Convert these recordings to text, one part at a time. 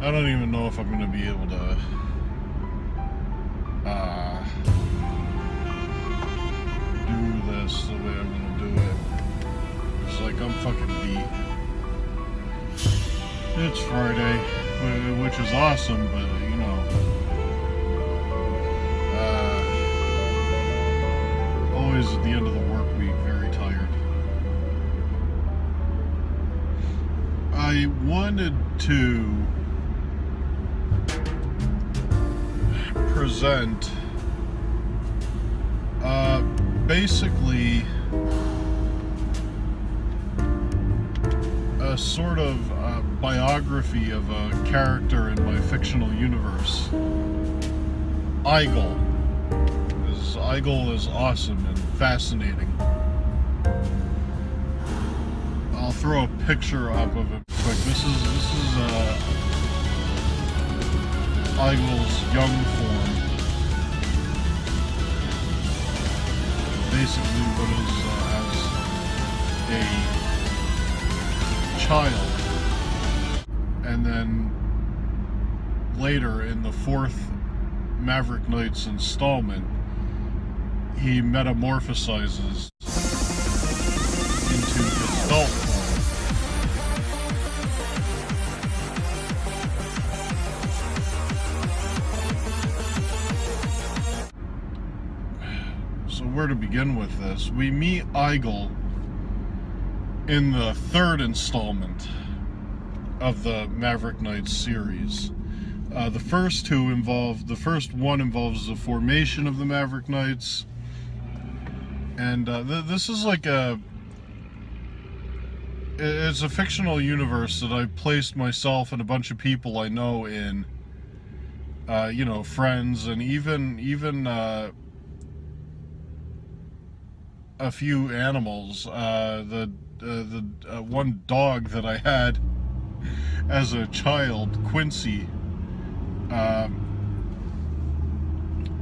I don't even know if I'm going to be able to do this the way I'm going to do it. It's like I'm fucking beat. It's Friday, which is awesome, but you know, always at the end of the work week, very tired. I wanted to present basically a sort of biography of a character in my fictional universe. Eyegle. Eyegle is awesome and fascinating. I'll throw a picture up of it quick. This is Eygle's young form. Basically what is as a child. And then later in the 4th Maverick Knights installment, he metamorphosizes into his adult form. So where to begin with this? We meet Eyegle in the 3rd installment of the Maverick Knights series. The first one involves the formation of the Maverick Knights, and this is like it's a fictional universe that I've placed myself and a bunch of people I know in, you know, friends, and even a few animals. The one dog that I had as a child, Quincy,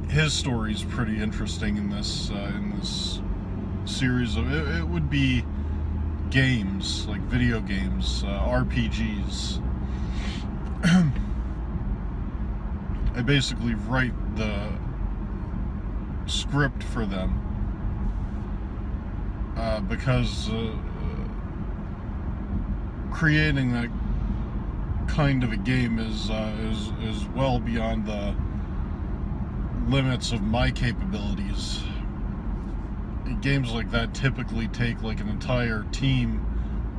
his story's pretty interesting in this series of it would be games, like video games, RPGs. I basically write the script for them because creating that kind of a game is well beyond the limits of my capabilities. Games like that typically take like an entire team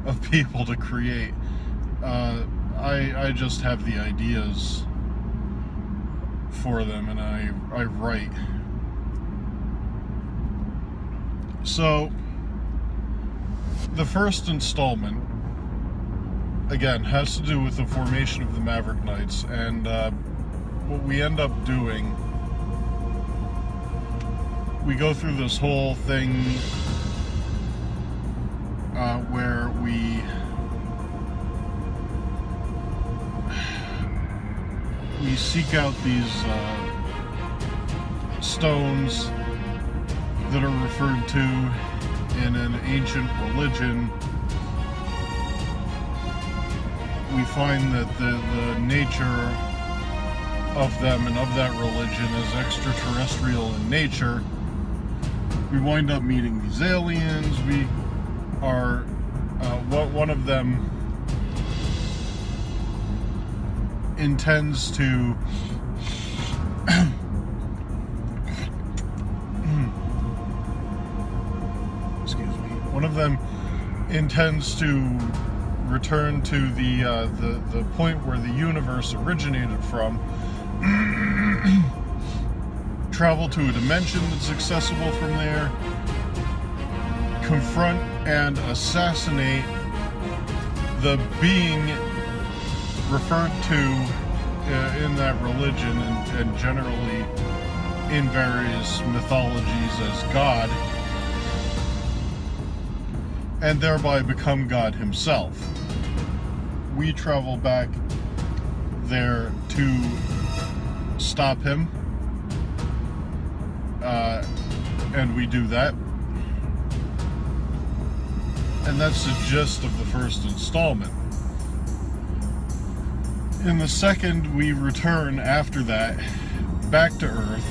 of people to create. I just have the ideas for them, and I write. So the first installment, again, has to do with the formation of the Maverick Knights, and what we end up doing, we go through this whole thing where we seek out these stones that are referred to in an ancient religion. We find that the nature of them and of that religion is extraterrestrial in nature. We wind up meeting these aliens. We are one of them intends to excuse me. One of them intends to return to the point where the universe originated from, travel to a dimension that's accessible from there, confront and assassinate the being referred to in that religion and generally in various mythologies as God, and thereby become God himself. We travel back there to stop him, and we do that. And that's the gist of the first installment. In the second we return after that back to Earth,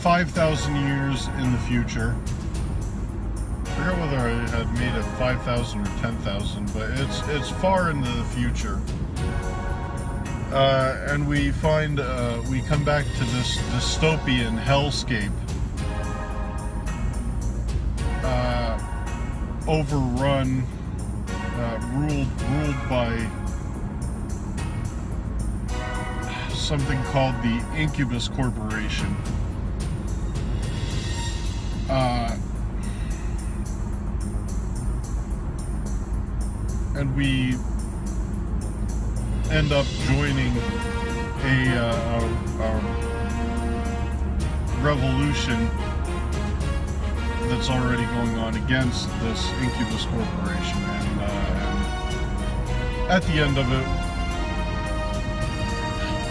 5,000 years in the future. I forget whether I had made it 5,000 or 10,000, but it's far into the future. And we find we come back to this dystopian hellscape, overrun, ruled by something called the Incubus Corporation. And we end up joining a revolution that's already going on against this Incubus Corporation, and at the end of it,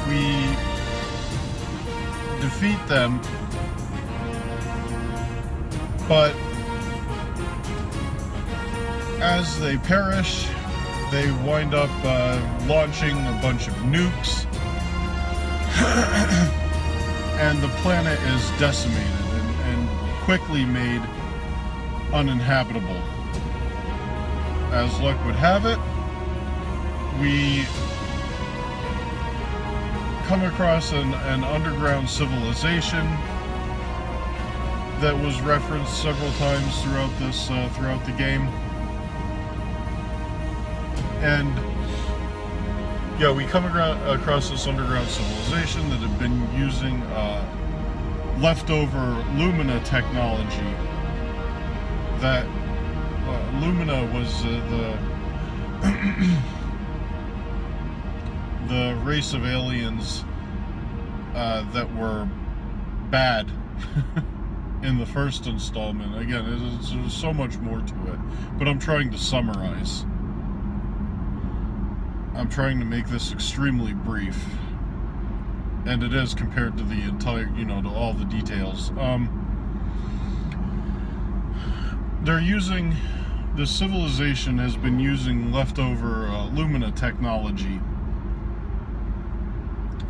we defeat them, but as they perish, they wind up launching a bunch of nukes, and the planet is decimated and quickly made uninhabitable. As luck would have it, we come across an underground civilization that was referenced several times throughout the game. And yeah, we come across this underground civilization that had been using leftover Lumina technology. That Lumina was the race of aliens that were bad in the first installment. Again, there's so much more to it, but I'm trying to summarize. I'm trying to make this extremely brief, and it is compared to the entire, to all the details. They're using, this civilization has been using leftover Lumina technology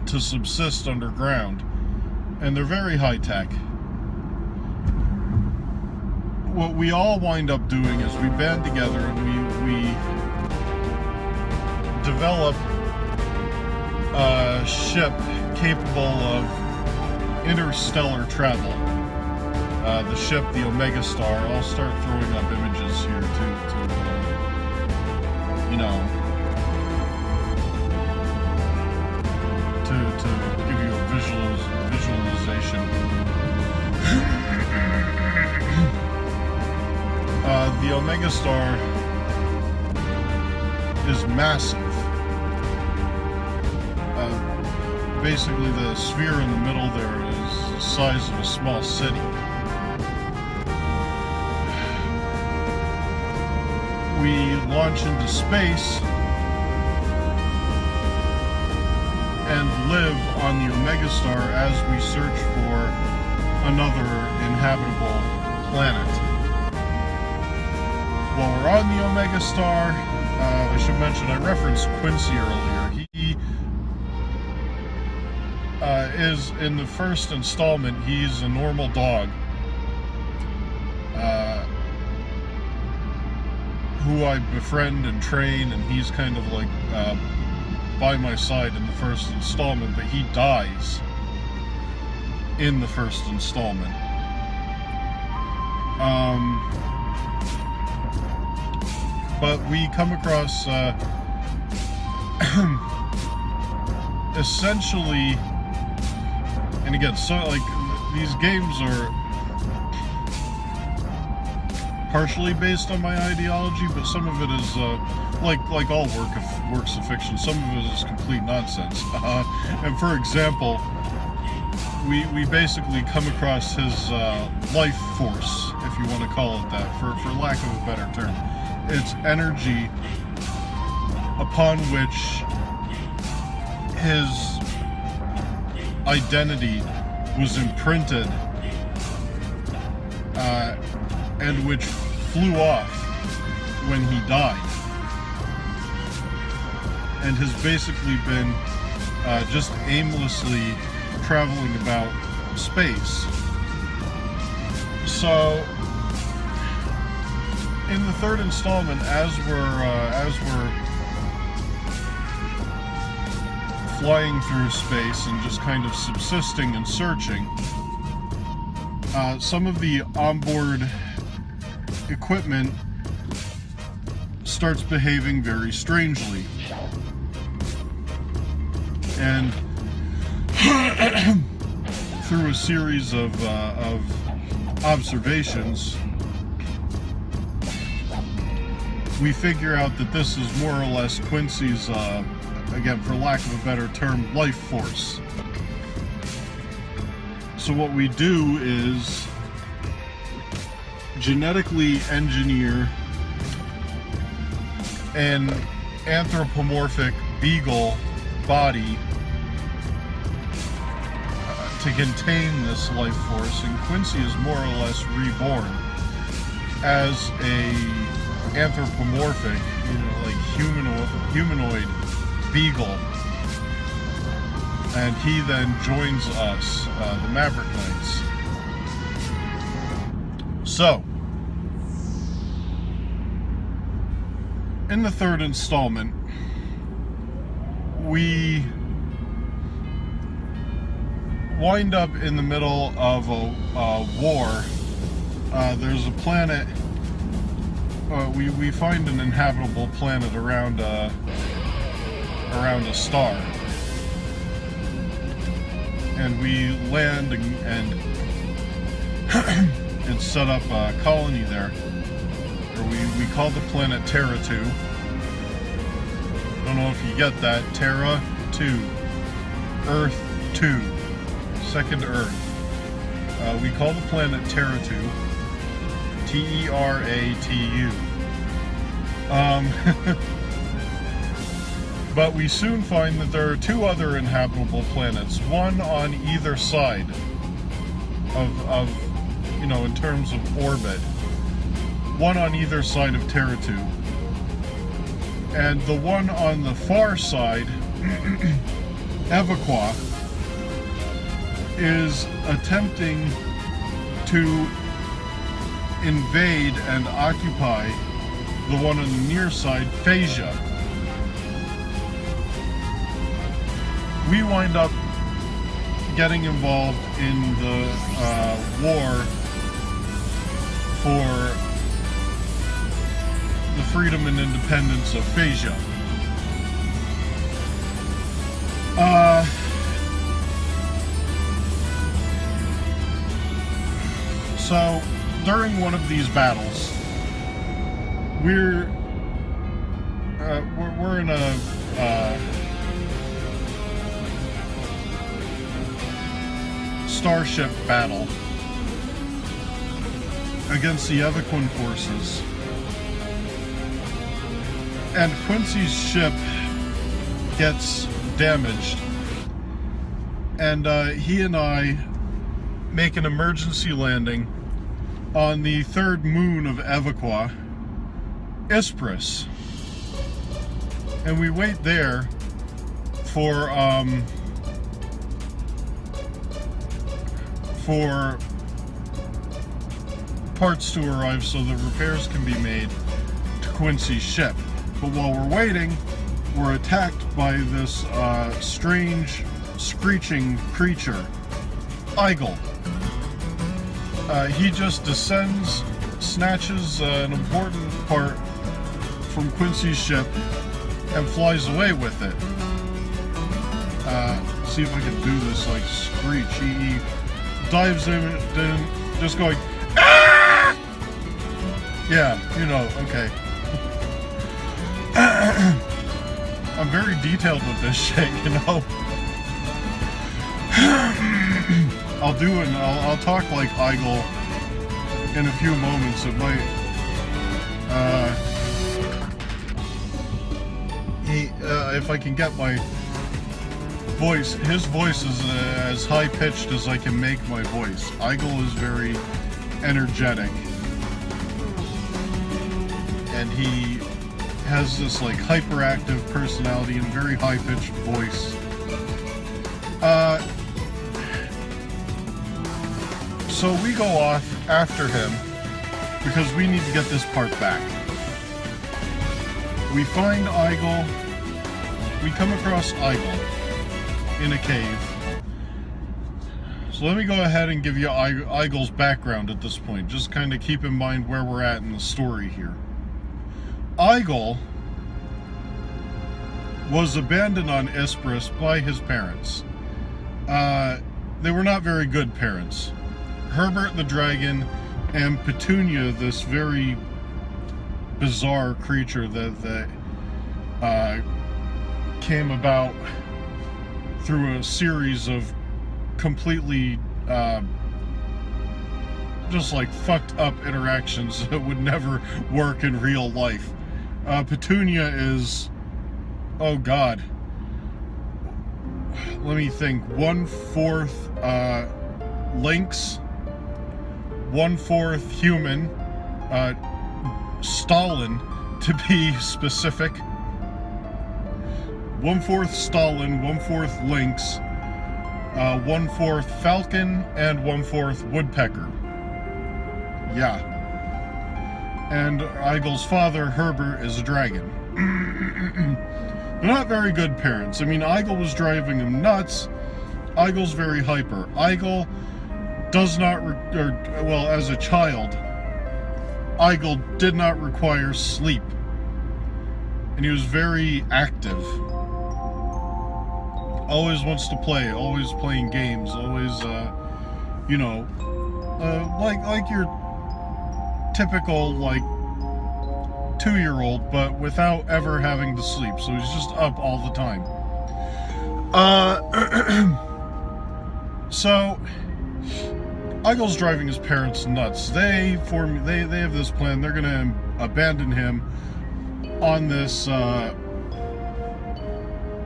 to subsist underground, and they're very high tech. What we all wind up doing is we band together and we develop a ship capable of interstellar travel. The ship, the Omega Star. I'll start throwing up images here to give you a visualization. The Omega Star is massive. Basically, the sphere in the middle there is the size of a small city. We launch into space and live on the Omega Star as we search for another inhabitable planet. While we're on the Omega Star, I should mention, I referenced Quincy earlier. He is, in the first installment, he's a normal dog who I befriend and train, and he's kind of like by my side in the first installment, but he dies in the first installment. But we come across essentially, and again, so like these games are partially based on my ideology, but some of it is like all works of fiction. Some of it is complete nonsense. And for example, we basically come across his life force, if you want to call it that, for lack of a better term. It's energy upon which his identity was imprinted, and which flew off when he died. and has basically been just aimlessly traveling about space. So in the third installment, as we're flying through space and just kind of subsisting and searching, some of the onboard equipment starts behaving very strangely. And through a series of observations, we figure out that this is more or less Quincy's, again, for lack of a better term, life force. So what we do is genetically engineer an anthropomorphic beagle body to contain this life force, and Quincy is more or less reborn as a anthropomorphic, like humanoid beagle, and he then joins us, the Maverick Knights. So, in the third installment, we wind up in the middle of a war. There's a planet. We find an inhabitable planet around a star, and we land and set up a colony there. Or we call the planet Terra 2. Don't know if you get that. Terra 2, Earth 2, second Earth. We call the planet Terra 2. Teratu. But we soon find that there are two other inhabitable planets, one on either side of in terms of orbit, one on either side of Terra 2. And the one on the far side, Evoqua, is attempting to invade and occupy the one on the near side, Phasia. We wind up getting involved in the war for the freedom and independence of Phasia. So during one of these battles, we're in a starship battle against the Evoquan forces, and Quincy's ship gets damaged, and he and I make an emergency landing on the third moon of Evoqua, Ispris, and we wait there for parts to arrive so that repairs can be made to Quincy's ship. But while we're waiting, we're attacked by this strange screeching creature, Eyegle. He just descends, snatches an important part from Quincy's ship, and flies away with it. See if I can do this like screech. He dives in, just going, ah! Yeah, okay. I'm very detailed with this shit, I'll talk like Eyegle in a few moments. It might, if I can get my voice, his voice is as high pitched as I can make my voice. Eyegle is very energetic, and has this like hyperactive personality and very high-pitched voice. So we go off after him because we need to get this part back. We find Eyegle. We come across Eyegle in a cave. So let me go ahead and give you Eygle's background at this point. Just kind of keep in mind where we're at in the story here. Eyegle was abandoned on Ispris by his parents. They were not very good parents. Herbert the dragon and Petunia, this very bizarre creature that came about through a series of completely just like fucked up interactions that would never work in real life. Petunia is, oh god, let me think, 1/4 lynx, 1/4 human, Stalin to be specific, 1/4 Stalin, 1/4 lynx, 1/4 falcon, and 1/4 woodpecker. Yeah. And Eygle's father, Herbert, is a dragon. They're not very good parents. I mean, Eyegle was driving him nuts. Eygle's very hyper. Eyegle does not, well, as a child, Eyegle did not require sleep. And he was very active. Always wants to play, always playing games, always, you know, like your typical, like, 2-year-old, but without ever having to sleep. So he's just up all the time. So Eygle's driving his parents nuts. They have this plan. They're gonna abandon him on this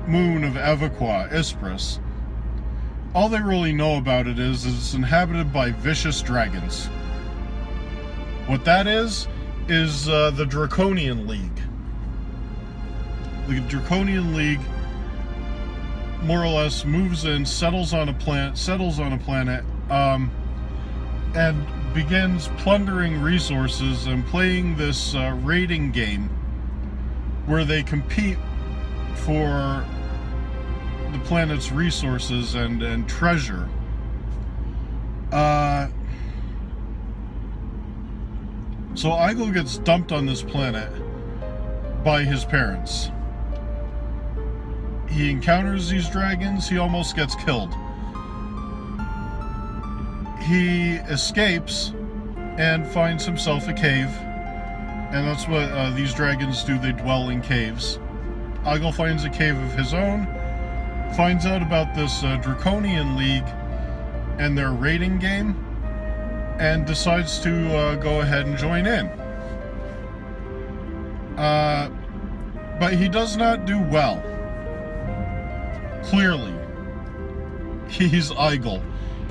moon of Evaqua, Ispris. All they really know about it is it's inhabited by vicious dragons. What that is the Draconian League. The Draconian League more or less moves in, settles on a planet, and begins plundering resources and playing this raiding game where they compete for the planet's resources and treasure. So Eyegle gets dumped on this planet by his parents. He encounters these dragons. He almost gets killed. He escapes and finds himself a cave. And that's what these dragons do. They dwell in caves. Eyegle finds a cave of his own. Finds out about this Draconian League and their raiding game. And decides to go ahead and join in. But he does not do well. Clearly. He's Eyegle.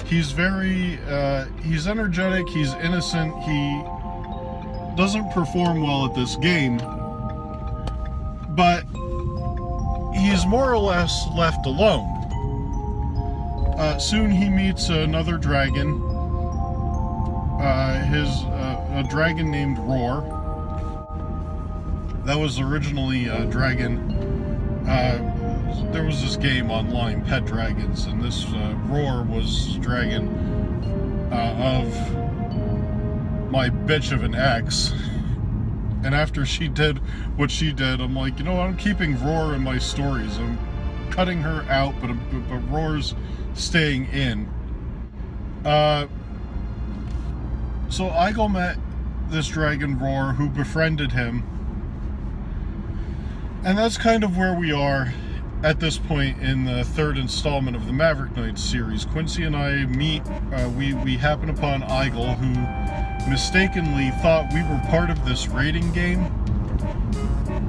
He's very, he's energetic, he's innocent, he doesn't perform well at this game. But he's more or less left alone. Soon he meets another dragon. A dragon named Roar. That was originally a dragon. There was this game online, Pet Dragons, and this Roar was dragon of my bitch of an ex. And after she did what she did, I'm like, you know, I'm keeping Roar in my stories. I'm cutting her out, but Roar's staying in. So Eyegle met this dragon Roar who befriended him. And that's kind of where we are at this point in the third installment of the Maverick Knights series. Quincy and I meet, we happen upon Eyegle, who mistakenly thought we were part of this raiding game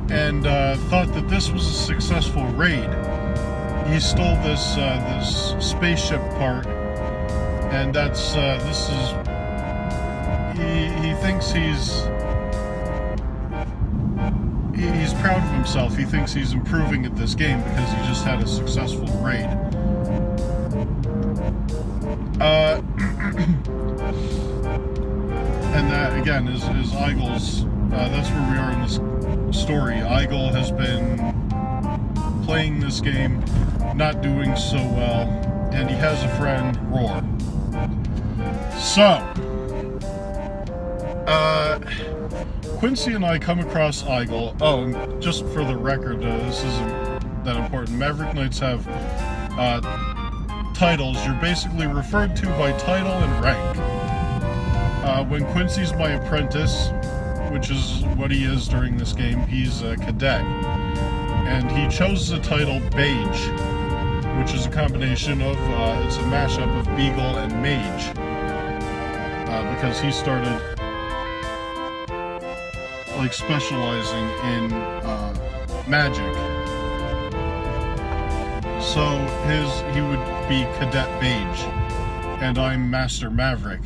and thought that this was a successful raid. He stole this this spaceship part, and that's this is he thinks he's proud of himself. He thinks he's improving at this game because he just had a successful raid. And that, again, is Eygle's... that's where we are in this story. Eyegle has been playing this game, not doing so well, and he has a friend, Roar. So, Quincy and I come across Eyegle. Oh, and just for the record, this isn't that important. Maverick Knights have titles. You're basically referred to by title and rank. When Quincy's my apprentice, which is what he is during this game, he's a cadet. And he chose the title Beige, which is a combination of, it's a mashup of Beagle and Mage. Because he started, like, specializing in magic. So he would be Cadet Beige, and I'm Master Maverick.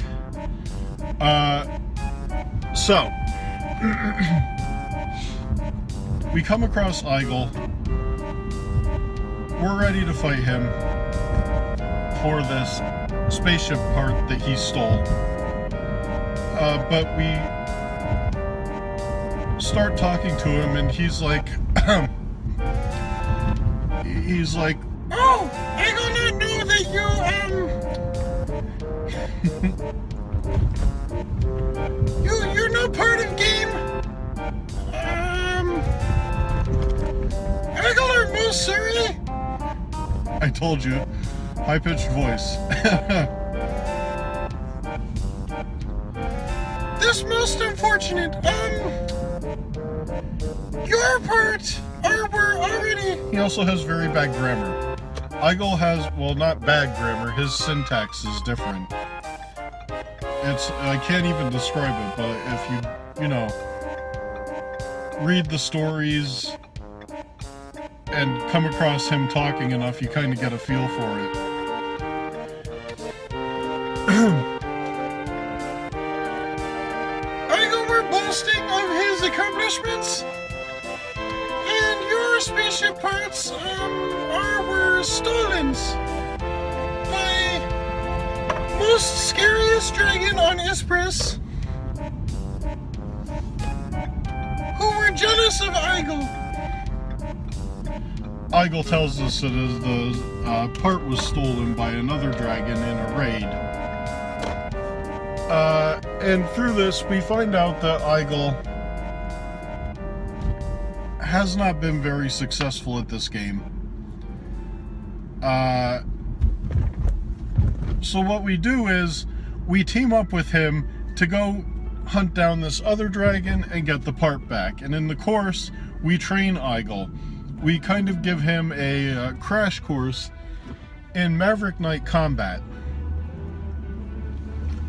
So we come across Eyegle. We're ready to fight him for this spaceship part that he stole. But we start talking to him, and he's like, "Oh, I do not know that you're not part of game. Eagle are most sorry." I told you, high-pitched voice. This most unfortunate. Your part were already. He also has very bad grammar. Eagle has, well, not bad grammar. His syntax is different. I can't even describe it, but if you read the stories and come across him talking enough, you kind of get a feel for it. Eagle were boasting of his accomplishments, and your spaceship parts were stolen by most scariest dragon on Ispris, who were jealous of Eagle. Eagle tells us that the part was stolen by another dragon in a raid. And through this, we find out that Eagle has not been very successful at this game. So what we do is we team up with him to go hunt down this other dragon and get the part back. And in the course, we train Eagle. We kind of give him a crash course in Maverick Knight combat.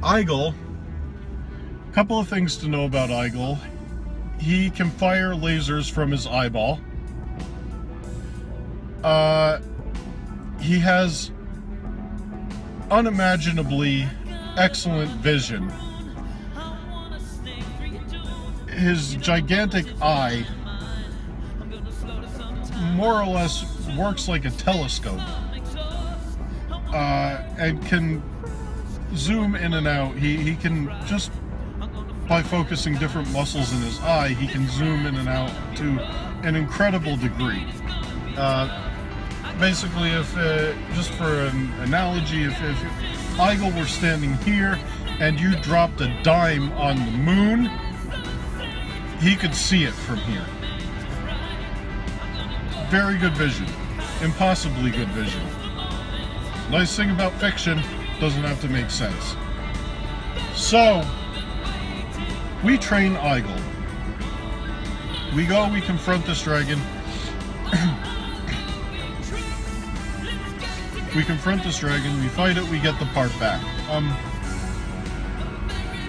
Eagle, a couple of things to know about Eagle. He can fire lasers from his eyeball. He has unimaginably excellent vision. His gigantic eye more or less works like a telescope, and can zoom in and out. He can, just by focusing different muscles in his eye, he can zoom in and out to an incredible degree. Basically, if just for an analogy, if Eagle were standing here and you dropped a dime on the moon, he could see it from here. Very good vision. Impossibly good vision. Nice thing about fiction, doesn't have to make sense. So, we train Eagle. We go, we confront this dragon. We confront this dragon, we fight it, we get the part back.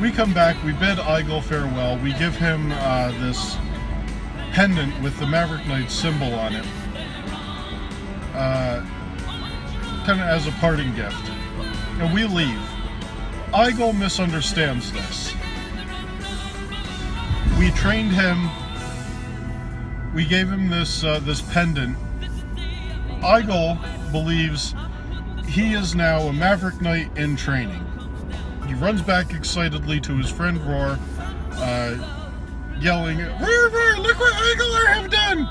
We come back, we bid Eagle farewell, we give him this pendant with the Maverick Knight symbol on it, kind of as a parting gift, and we leave. Eagle misunderstands this. We trained him we gave him this pendant. Eyegle believes he is now a Maverick Knight in training. He runs back excitedly to his friend Roar, yelling, "Roar, Roar, look what Eyegle have done!"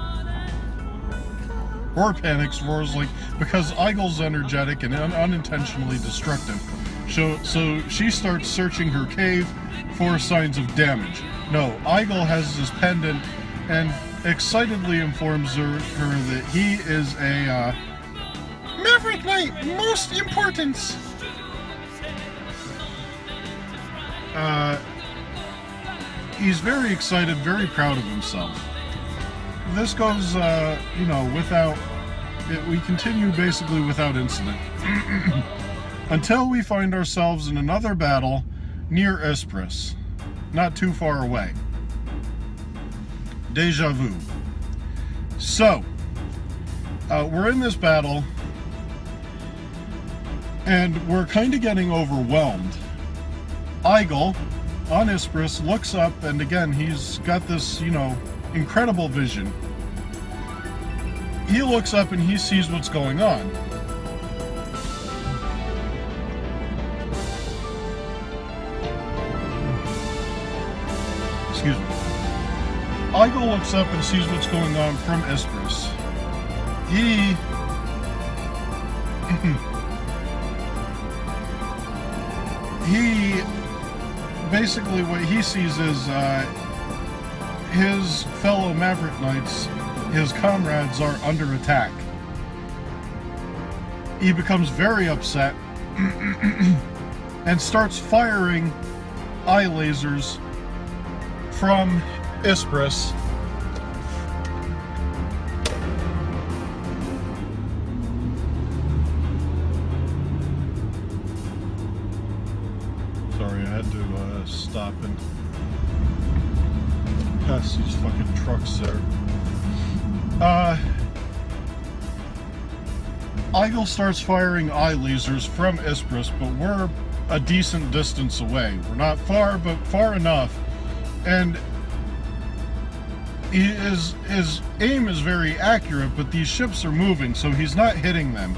Roar panics. Roar's like, because Eygle's energetic and unintentionally destructive. So she starts searching her cave for signs of damage. No, Eyegle has this pendant and excitedly informs her that he is a Maverick Knight, most importance. He's very excited, very proud of himself. This goes, without... we continue basically without incident. Until we find ourselves in another battle near Yspres, not too far away. Deja vu. So, we're in this battle, and we're kind of getting overwhelmed. Eyegle, on Yspres, looks up, and again, he's got this, incredible vision. He looks up and he sees what's going on. Excuse me. Eyegle looks up and sees what's going on from Yspres. He basically what he sees is his fellow Maverick Knights, his comrades, are under attack. He becomes very upset and starts firing eye lasers from Yspres. Sorry, I had to stop and pass these fucking trucks there. Eyegle starts firing eye lasers from Yspres, but we're a decent distance away. We're not far, but far enough. And his aim is very accurate, but these ships are moving, so he's not hitting them.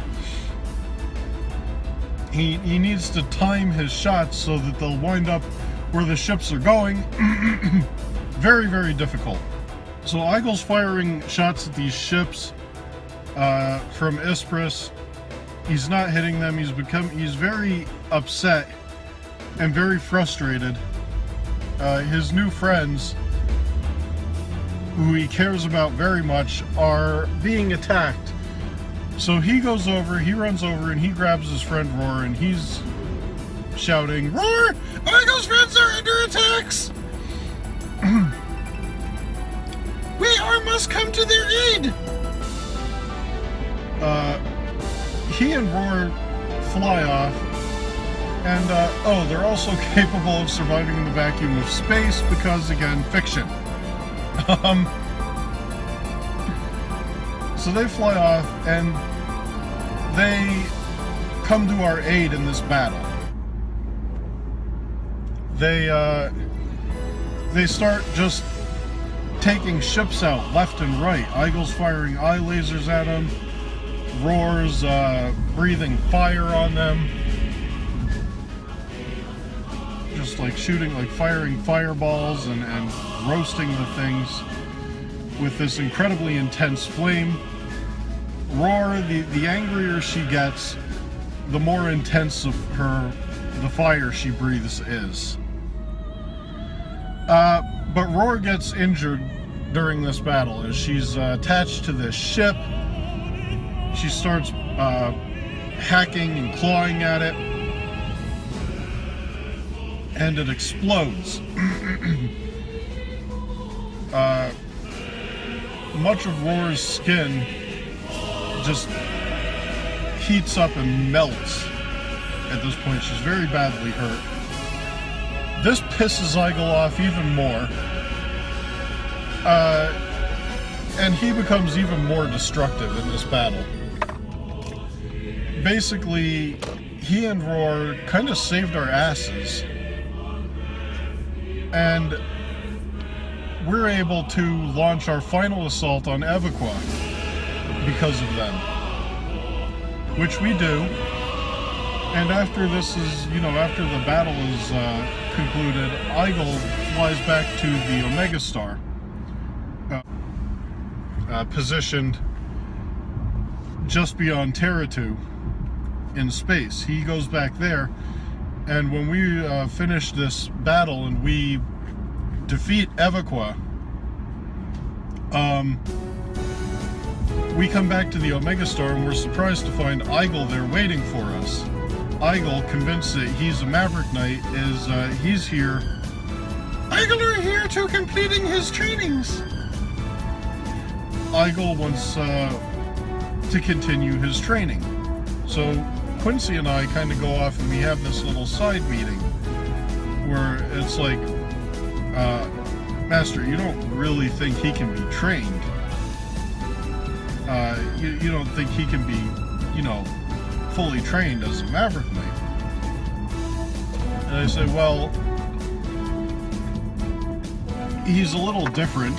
He needs to time his shots so that they'll wind up where the ships are going. Very, very difficult. So Eygle's firing shots at these ships from Yspres. He's not hitting them. He's very upset and very frustrated. His new friends, who he cares about very much, are being attacked. So he goes over, he runs over, and he grabs his friend Roar, and he's shouting, "Roar! Eygle's friends are under attacks! Must come to their aid!" He and Roar fly off, and they're also capable of surviving in the vacuum of space because, again, fiction. So they fly off, and they come to our aid in this battle. They start just taking ships out left and right. Eygle's firing eye lasers at them. Roar's breathing fire on them. Just like shooting, like firing fireballs and roasting the things with this incredibly intense flame. Roar, the angrier she gets, the more intense of the fire she breathes is. But Roar gets injured during this battle as she's attached to this ship. She starts hacking and clawing at it, and it explodes. Much of Roar's skin just heats up and melts at this point. She's very badly hurt. This pisses Eyegle off even more. And he becomes even more destructive in this battle. Basically, he and Roar kind of saved our asses. And we're able to launch our final assault on Evoqua because of them, which we do. And after this is, after the battle is concluded, Eyegle flies back to the Omega Star, positioned just beyond Terra-2 in space. He goes back there, and when we finish this battle and we defeat Evoqua, we come back to the Omega Star, and we're surprised to find Eyegle there waiting for us. Eyegle, convinced that he's a Maverick Knight, he's here. Eyegle are here to completing his trainings. Eyegle wants to continue his training. So Quincy and I kind of go off and we have this little side meeting where it's like, Master, you don't really think he can be trained. You don't think he can be, fully trained as a Maverick Knight. And I say, well, he's a little different,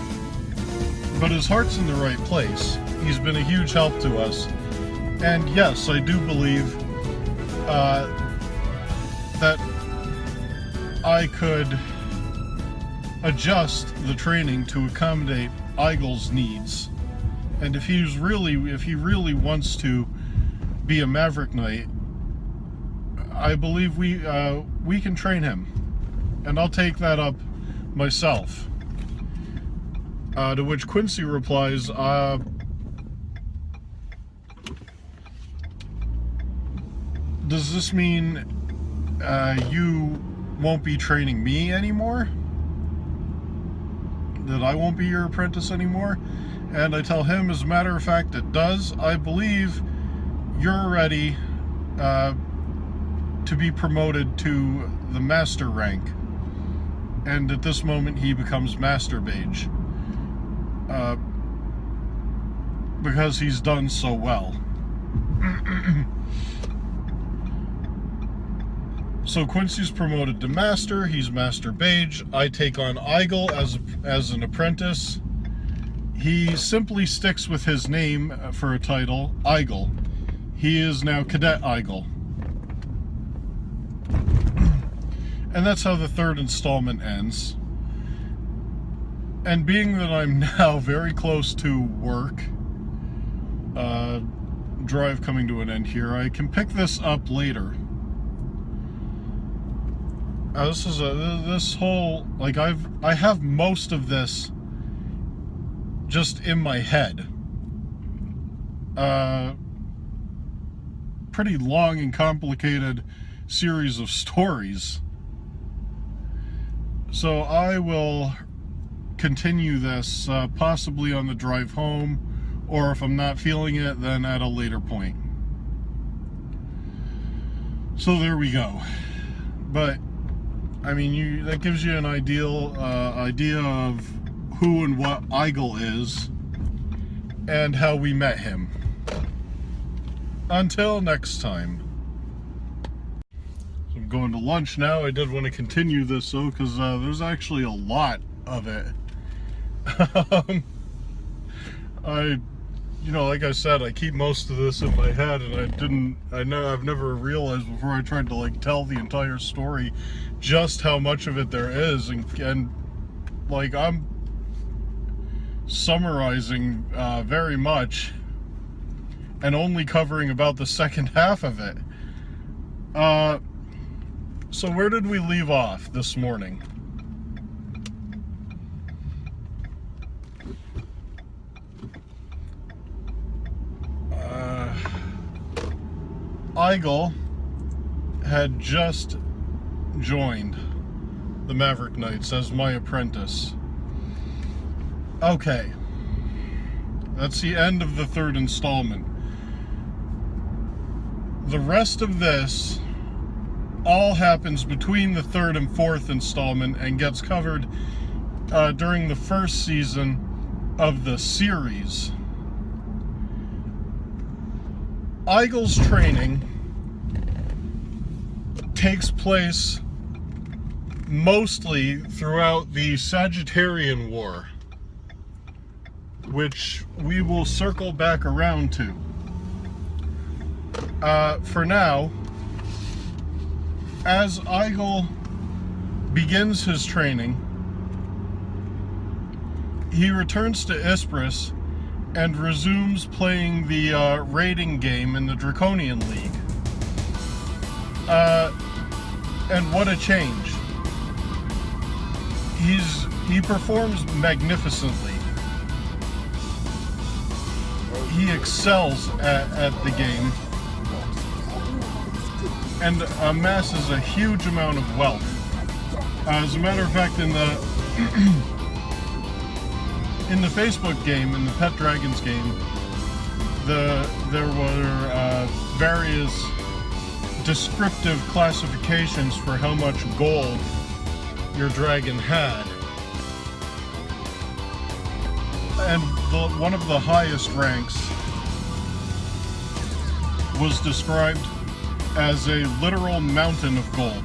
but his heart's in the right place. He's been a huge help to us. And yes, I do believe that I could adjust the training to accommodate Eygle's needs. And if he really wants to be a Maverick Knight, I believe we can train him, and I'll take that up myself. To which Quincy replies, does this mean you won't be training me anymore? That I won't be your apprentice anymore? And I tell him, as a matter of fact, it does. I believe you're ready to be promoted to the master rank. And at this moment, he becomes Master Beige. Because he's done so well. So Quincy's promoted to Master, he's Master Beige. I take on Eyegle as an apprentice. He simply sticks with his name for a title, Eyegle. He is now Cadet Eyegle. And that's how the third installment ends. And being that I'm now very close to work, drive coming to an end here, I can pick this up later. This whole, like, I have most of this just in my head. Pretty long and complicated series of stories. So I will continue this possibly on the drive home, or if I'm not feeling it, then at a later point. So there we go. But I mean, that gives you an idea of who and what Eyegle is and how we met him. Until next time. So I'm going to lunch now. I did want to continue this though, because there's actually a lot of it. Like I said, I keep most of this in my head, and I've never realized before I tried to like tell the entire story just how much of it there is, and like I'm summarizing very much and only covering about the second half of it. So where did we leave off this morning? Eyegle had just joined the Maverick Knights as my apprentice. Okay, that's the end of the third installment. The rest of this all happens between the third and fourth installment and gets covered during the first season of the series. Eygle's training takes place mostly throughout the Sagittarian War, which we will circle back around to. For now, as Eyegle begins his training, he returns to Ispris and resumes playing the raiding game in the Draconian League. And what a change. He performs magnificently. He excels at the game and amasses a huge amount of wealth. As a matter of fact, in the in the Facebook game, in the Pet Dragons game, there were various descriptive classifications for how much gold your dragon had. And one of the highest ranks was described as a literal mountain of gold.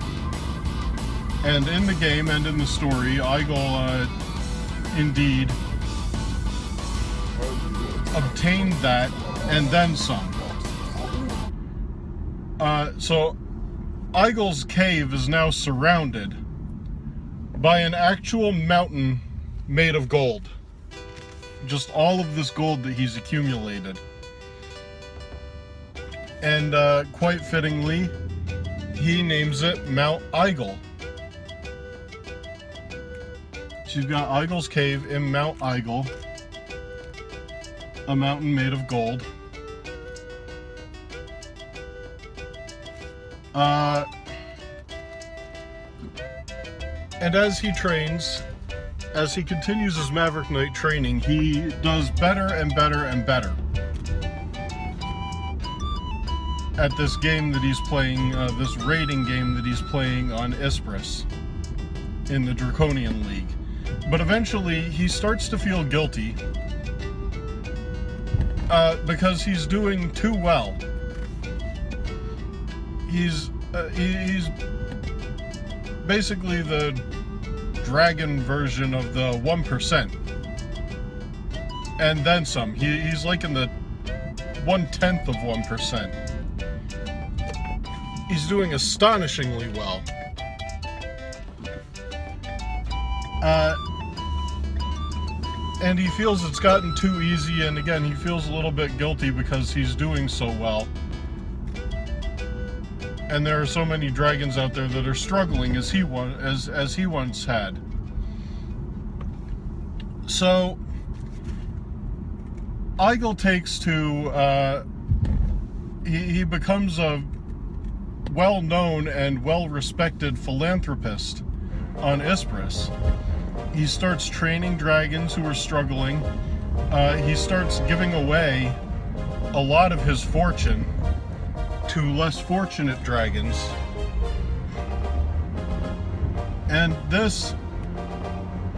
And in the game and in the story, Eyegle indeed obtained that and then some. So Eyegle's cave is now surrounded by an actual mountain made of gold. Just all of this gold that he's accumulated. And quite fittingly, he names it Mount Eyegle. So you've got Eygle's cave in Mount Eyegle, a mountain made of gold. And as he trains, as he continues his Maverick Knight training, he does better and better and better at this game that he's playing, this raiding game that he's playing on Ispris in the Draconian League. But eventually he starts to feel guilty because he's doing too well. He's basically the dragon version of the 1%. And then some. He's like in the 1/10 of 1%. He's doing astonishingly well. And he feels it's gotten too easy, and again, he feels a little bit guilty because he's doing so well. And there are so many dragons out there that are struggling as he once had. So Eyegle takes to he becomes a well-known and well-respected philanthropist on Ispris. He starts training dragons who are struggling. He starts giving away a lot of his fortune to less fortunate dragons. And this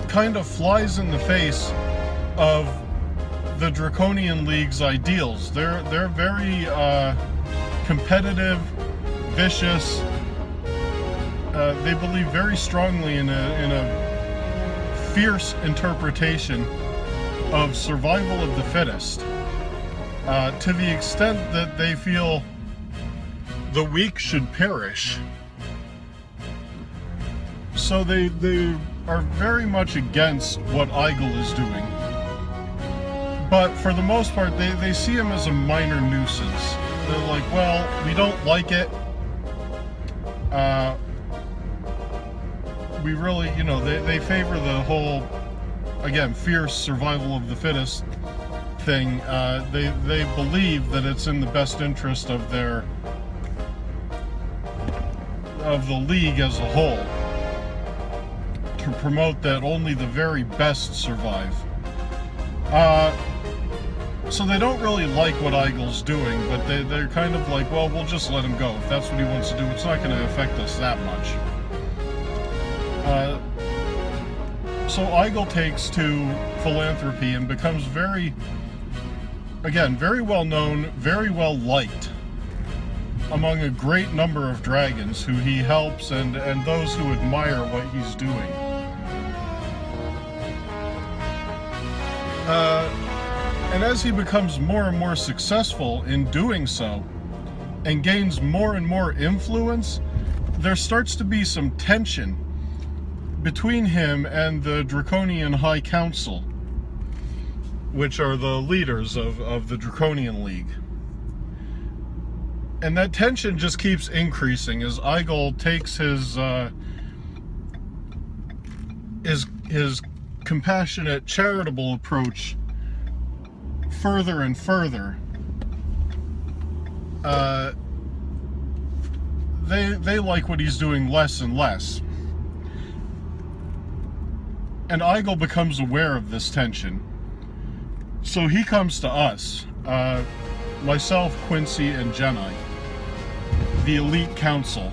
kind of flies in the face of the Draconian League's ideals. They're very competitive, vicious. They believe very strongly in a fierce interpretation of survival of the fittest, to the extent that they feel the weak should perish. So they are very much against what Eyegle is doing. But for the most part, they see him as a minor nuisance. They're like, well, we don't like it. We really, they favor the whole, again, fierce survival of the fittest thing. They believe that it's in the best interest of the league as a whole to promote that only the very best survive. So they don't really like what Eygle's doing, but they're kind of like, well, we'll just let him go. If that's what he wants to do, it's not going to affect us that much. So Eyegle takes to philanthropy and becomes very well known, very well liked among a great number of dragons who he helps and those who admire what he's doing. And as he becomes more and more successful in doing so, and gains more and more influence, there starts to be some tension between him and the Draconian High Council, which are the leaders of the Draconian League. And that tension just keeps increasing as Eyegle takes his compassionate, charitable approach further and further. They like what he's doing less and less. And Eyegle becomes aware of this tension. So he comes to us, myself, Quincy, and Jenai, the elite council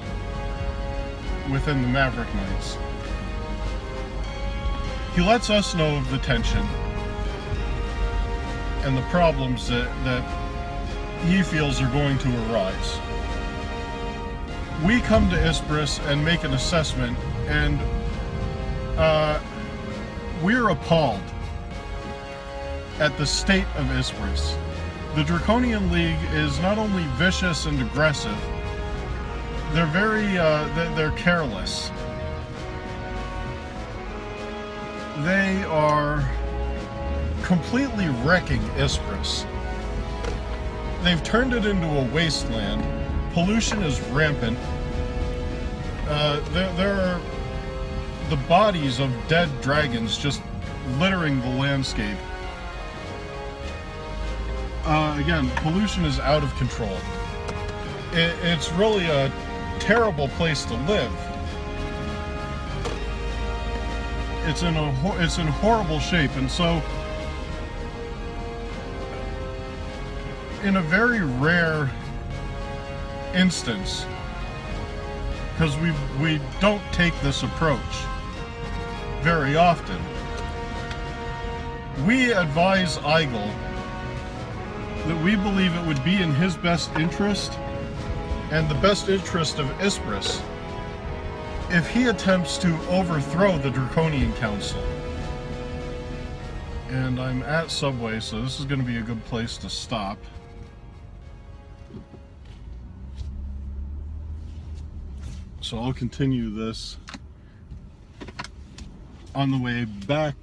within the Maverick Knights. He lets us know of the tension and the problems that he feels are going to arise. We come to Ispris and make an assessment, and we're appalled at the state of Ispris. The Draconian League is not only vicious and aggressive, they're they're careless. They are completely wrecking Ispris. They've turned it into a wasteland. Pollution is rampant. There are the bodies of dead dragons just littering the landscape. Again, pollution is out of control. It's really a terrible place to live. It's in horrible shape, and so in a very rare instance, because we don't take this approach very often, we advise Eyegle that we believe it would be in his best interest and the best interest of Ispris if he attempts to overthrow the Draconian Council. And I'm at Subway, so this is going to be a good place to stop. So I'll continue this on the way back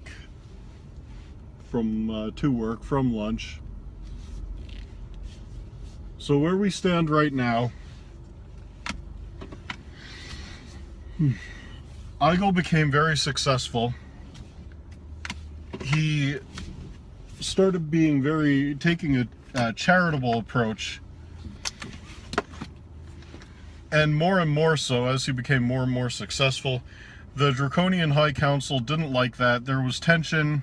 from to work, from lunch. So where we stand right now, Eyegle became very successful. He started taking a charitable approach, and more so as he became more and more successful. The Draconian High Council didn't like that. There was tension.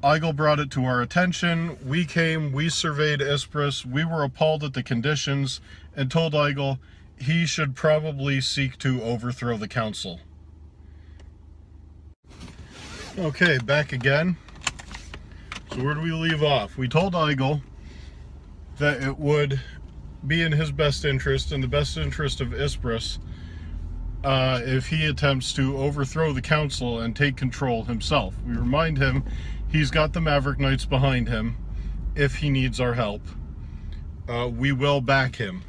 Eyegle brought it to our attention. We came, we surveyed Ispris, we were appalled at the conditions, and told Eyegle he should probably seek to overthrow the council. Okay, back again. So where do we leave off? We told Eyegle that it would be in his best interest, in the best interest of Ispris, if he attempts to overthrow the council and take control himself. We remind him he's got the Maverick Knights behind him. If he needs our help, we will back him.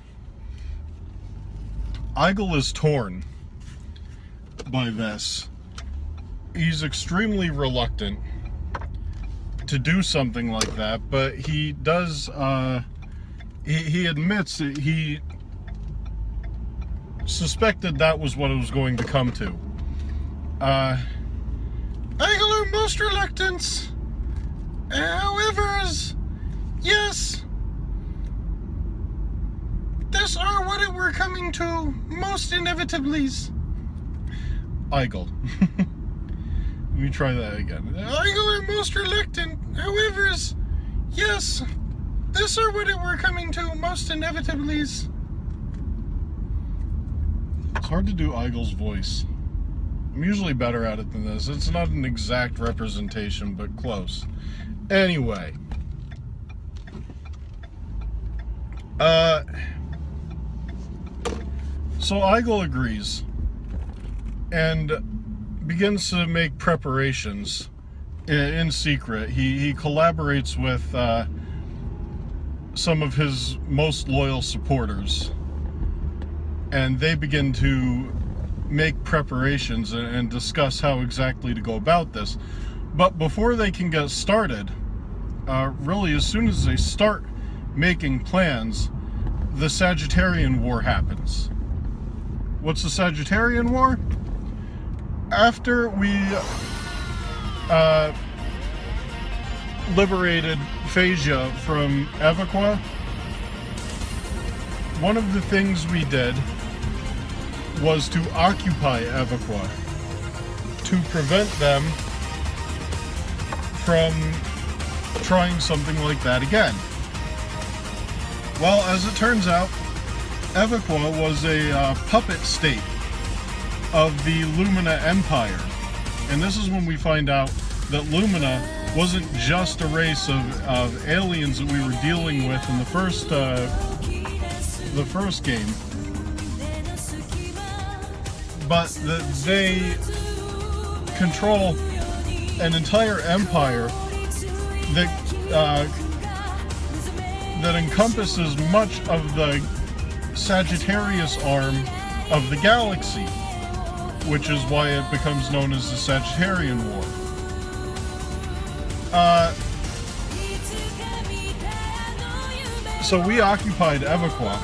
Eyegle is torn by this. He's extremely reluctant to do something like that, but he does, he admits that he suspected that was what it was going to come to. Eyegle are most reluctant. However, yes, this are what it were coming to, most inevitably. Eyegle. Let me try that again. Eyegle are most reluctant. However, yes, this are what it were coming to, most inevitably. It's hard to do Eygle's voice. I'm usually better at it than this. It's not an exact representation, but close. Anyway. So Eyegle agrees and begins to make preparations in secret. He collaborates with some of his most loyal supporters, and they begin to make preparations and discuss how exactly to go about this. But before they can get started, really as soon as they start making plans, the Sagittarian War happens. What's the Sagittarian War? After we liberated Phasia from Evoqua, one of the things we did was to occupy Evoqua to prevent them from trying something like that again. Well, as it turns out, Evoqua was a puppet state of the Lumina Empire. And this is when we find out that Lumina wasn't just a race of aliens that we were dealing with in the first game, but that they control an entire empire that encompasses much of the Sagittarius arm of the galaxy, which is why it becomes known as the Sagittarian War. So we occupied Evoqua.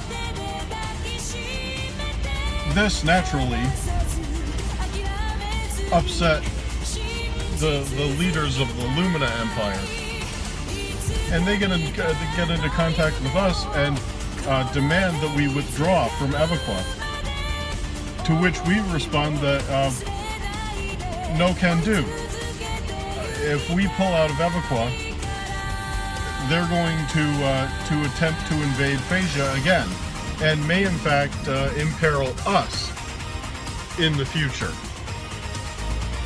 This naturally upset the leaders of the Lumina Empire, and they get into contact with us and demand that we withdraw from Evoqua, to which we respond that no can do. If we pull out of Evoqua, they're going to attempt to invade Phasia again, and may in fact imperil us in the future.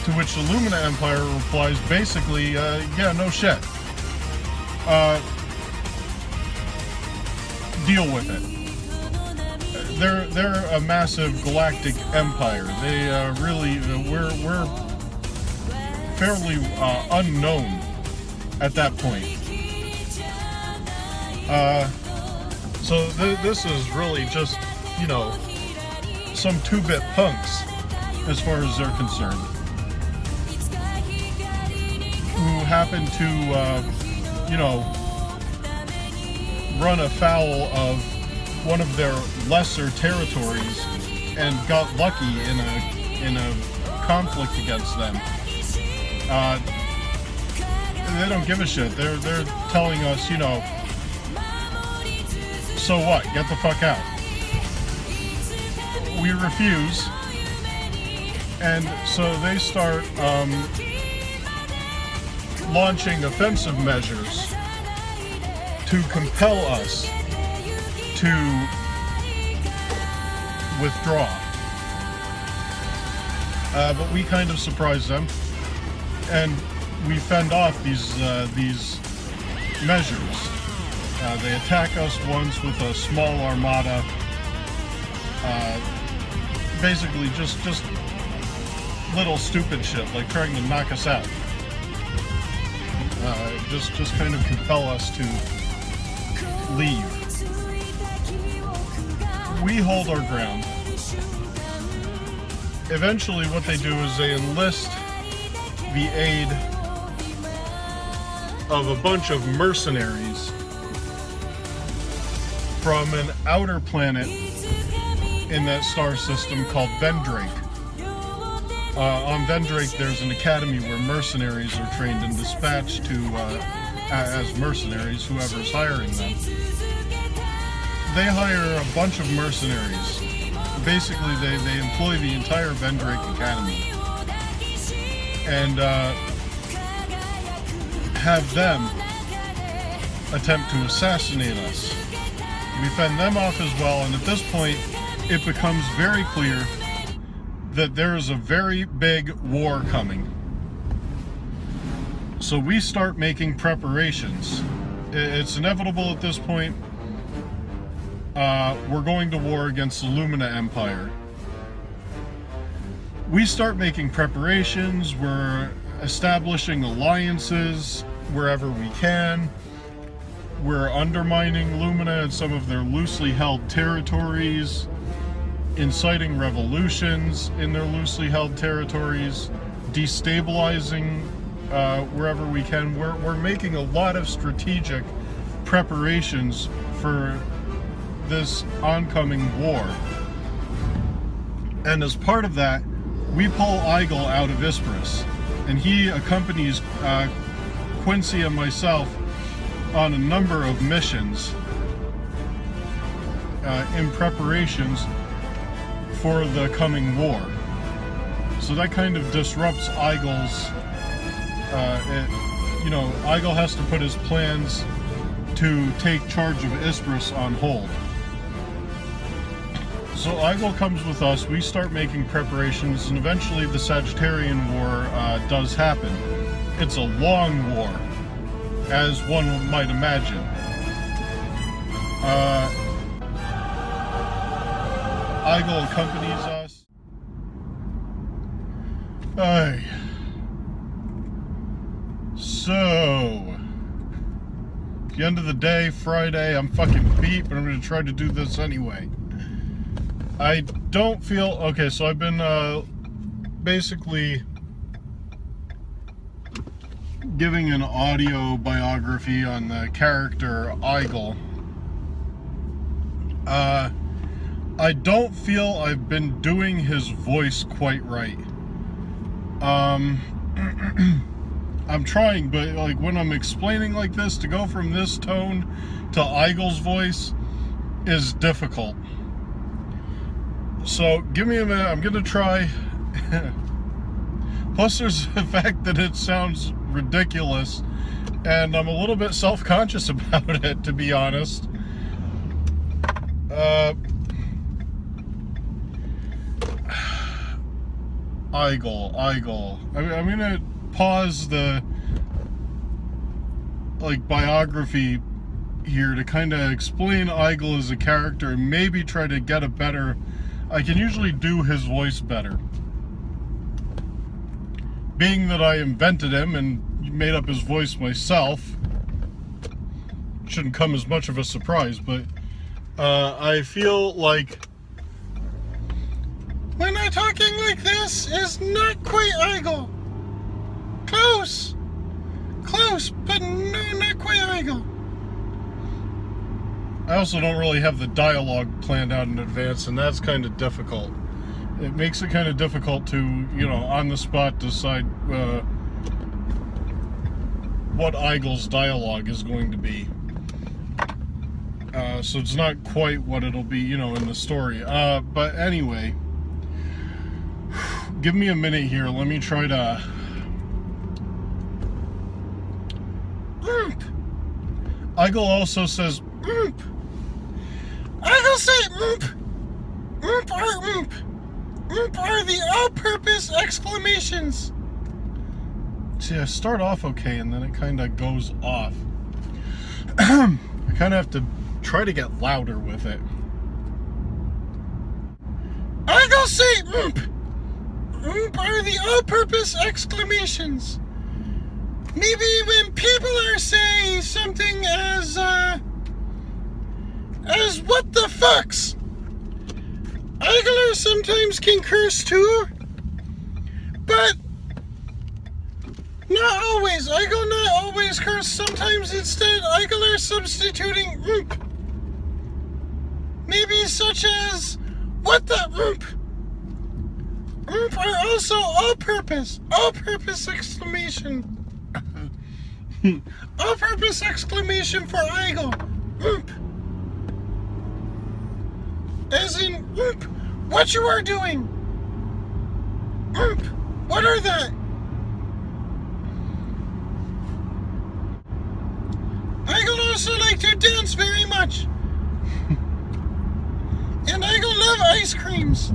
To which the Lumina Empire replies basically, yeah, no shit. Deal with it. They're a massive galactic empire. They really, we're fairly unknown at that point. So this is really just, you know, some 2-bit punks as far as they're concerned, who happen to, you know, run afoul of one of their lesser territories and got lucky in a conflict against them. They don't give a shit. They're telling us, you know, so what? Get the fuck out. We refuse, and so they start launching offensive measures to compel us to withdraw. But we kind of surprise them, and we fend off these measures. They attack us once with a small armada, basically just little stupid shit, like trying to knock us out. Just kind of compel us to leave. We hold our ground. Eventually what they do is they enlist the aid of a bunch of mercenaries from an outer planet in that star system called Vendrake. On Vendrake, there's an academy where mercenaries are trained and dispatched to, as mercenaries, whoever's hiring them. They hire a bunch of mercenaries. Basically, they employ the entire Vendrake Academy and have them attempt to assassinate us. We fend them off as well, and at this point, it becomes very clear that there is a very big war coming. So we start making preparations. It's inevitable at this point. we're going to war against the Lumina Empire. We start making preparations, we're establishing alliances wherever we can. We're undermining Lumina in some of their loosely held territories, inciting revolutions in their loosely held territories, destabilizing wherever we can. We're making a lot of strategic preparations for this oncoming war. And as part of that, we pull Eyegle out of Isprus, and he accompanies Quincy and myself on a number of missions in preparations for the coming war. So that kind of disrupts Eygle's, Eyegle has to put his plans to take charge of Isprus on hold. So Eyegle comes with us, we start making preparations, and eventually the Sagittarian War does happen. It's a long war, as one might imagine. Eyegle accompanies us. Hey. So, at the end of the day, Friday, I'm fucking beat, but I'm going to try to do this anyway. I don't feel... Okay, so I've been basically giving an audio biography on the character Eyegle. I don't feel I've been doing his voice quite right. I'm trying, but like when I'm explaining like this, to go from this tone to Eygle's voice is difficult. So give me a minute, I'm gonna try. Plus there's the fact that it sounds ridiculous, and I'm a little bit self-conscious about it, to be honest. Eyegle. I'm gonna pause the biography here to kind of explain Eyegle as a character and maybe try to get a better... I can usually do his voice better. Being that I invented him and made up his voice myself, shouldn't come as much of a surprise, but I feel like when I'm talking like this is not quite Eyegle. Close, but no, not quite Eyegle. I also don't really have the dialogue planned out in advance, and that's kind of difficult. It makes it kind of difficult to, on the spot decide what Eygle's dialogue is going to be. So it's not quite what it'll be, in the story. But anyway, give me a minute here. Let me try to... Eyegle also says, Eyegle say, are the all-purpose exclamations. See, I start off okay, and then it kind of goes off. I kind of have to try to get louder with it. Eyegle say, are the all-purpose exclamations. Maybe when people are saying something as what the fucks. Eyegle sometimes can curse too, but not always. Eyegle not always curse. Sometimes instead, Eyegle are substituting maybe such as what the are also all-purpose exclamation. All-purpose exclamation for Eyegle. As in, what you are doing. What are that? Eyegle also like to dance very much. And Eyegle love ice creams.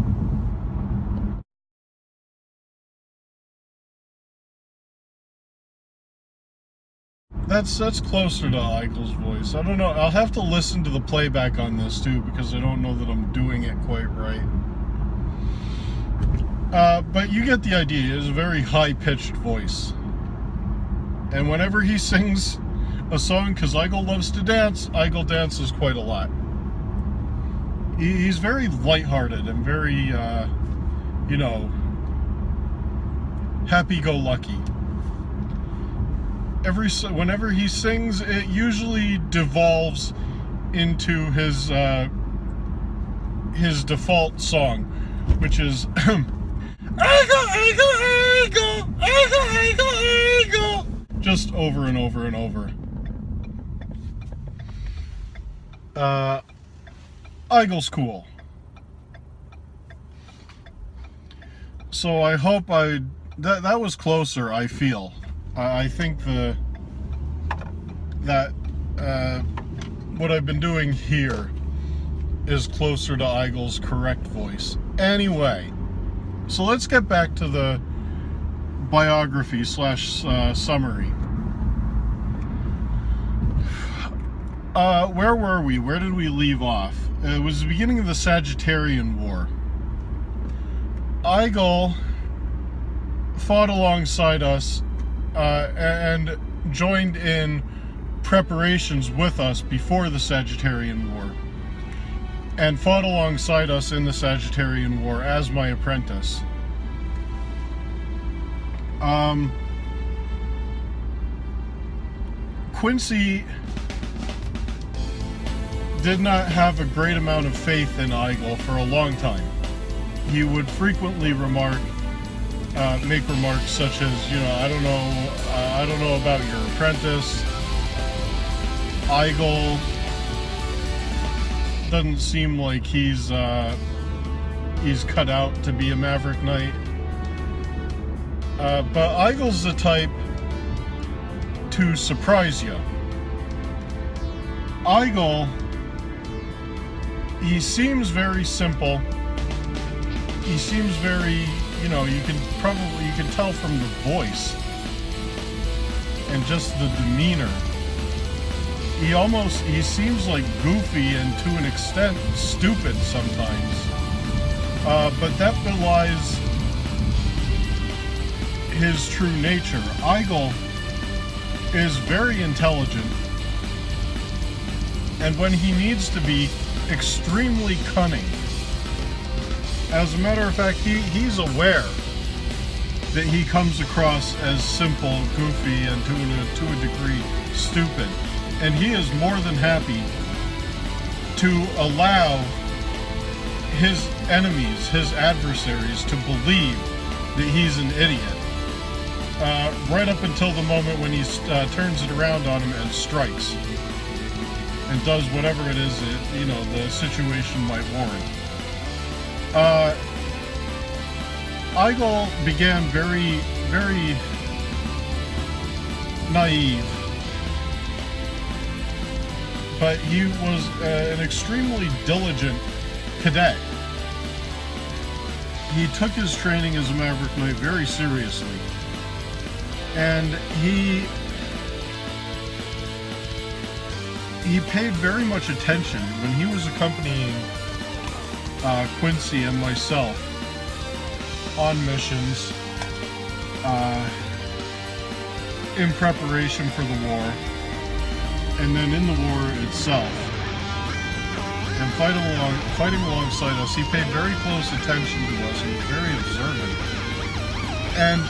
that's closer to Eygle's voice. I don't know. I'll have to listen to the playback on this too, because I don't know that I'm doing it quite right. But you get the idea. It's a very high-pitched voice. And whenever he sings a song, because Eyegle loves to dance, Eyegle dances quite a lot. He's very lighthearted and very, happy-go-lucky. Whenever he sings, it usually devolves into his default song, which is Eyegle, Eyegle, Eyegle, Eyegle, Eyegle, Eyegle, just over and over and over. Eygle's cool. So I hope that was closer, I feel. I think that what I've been doing here is closer to Eygle's correct voice. Anyway, so let's get back to the biography / summary. Where were we? Where did we leave off? It was the beginning of the Sagittarian War. Eyegle fought alongside us and joined in preparations with us before the Sagittarian War, and fought alongside us in the Sagittarian War as my apprentice. Quincy did not have a great amount of faith in Eyegle for a long time. He would frequently make remarks such as, I don't know about your apprentice. Eyegle doesn't seem like he's cut out to be a Maverick Knight. But Eygle's the type to surprise you. Eyegle, he seems very simple. He seems very, you can tell from the voice and just the demeanor. He seems like goofy and to an extent stupid sometimes. But that belies his true nature. Eyegle is very intelligent, and when he needs to be, extremely cunning. As a matter of fact, he's aware that he comes across as simple, goofy, and to a degree stupid. And he is more than happy to allow his enemies, his adversaries, to believe that he's an idiot. Right up until the moment when he turns it around on him and strikes. And does whatever it is that, the situation might warrant. Eyegle began very, very naive. But he was an extremely diligent cadet. He took his training as a Maverick Knight very seriously. And he paid very much attention when he was accompanying Quincy and myself on missions in preparation for the war, and then in the war itself. And fighting alongside us, he paid very close attention to us. He was very observant and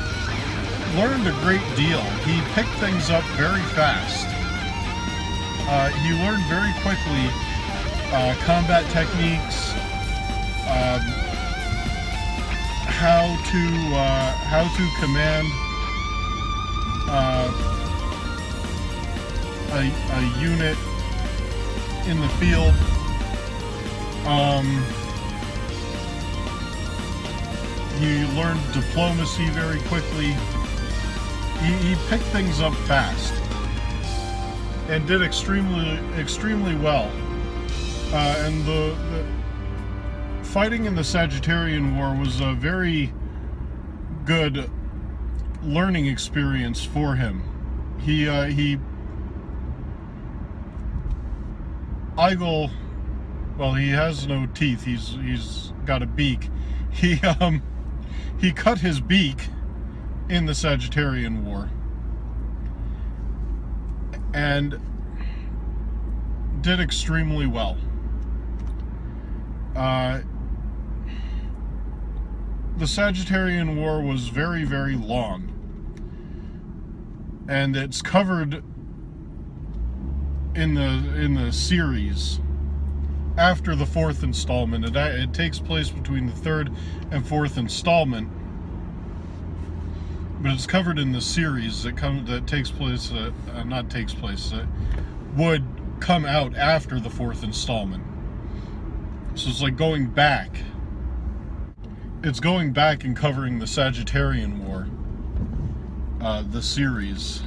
learned a great deal. He picked things up very fast. He learned very quickly combat techniques, how to command a unit in the field. He learned diplomacy very quickly. He picked things up fast and did extremely well. And the fighting in the Sagittarian War was a very good learning experience for him. He Eyegle, well, he has no teeth. He's got a beak. He cut his beak in the Sagittarian War and did extremely well. The Sagittarian War was very, very long, and it's covered in the series after the fourth installment. It takes place between the third and fourth installment, but it's covered in the series that would come out after the fourth installment. So it's like going back. It's going back and covering the Sagittarian War, the series.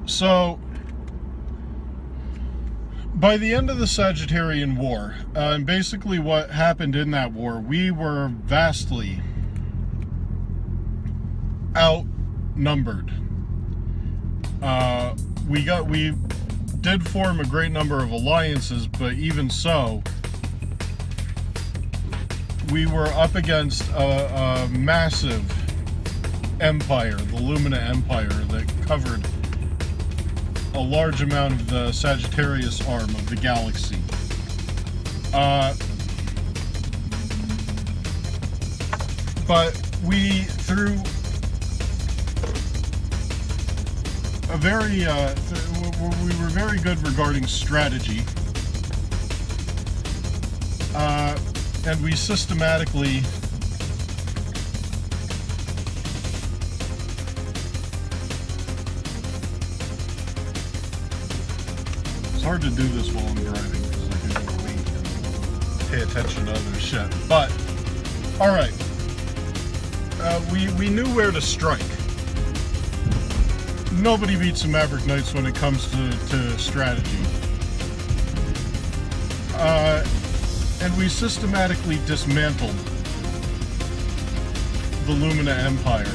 So by the end of the Sagittarian War, and basically what happened in that war, we were vastly outnumbered. We did form a great number of alliances, but even so, we were up against a massive empire, the Lumina Empire, that covered a large amount of the Sagittarius arm of the galaxy. But we, through a very, we were very good regarding strategy, and we systematically hard to do this while I'm driving because I can really pay attention to other shit. But all right, we knew where to strike. Nobody beats the Maverick Knights when it comes to strategy. And we systematically dismantled the Lumina Empire,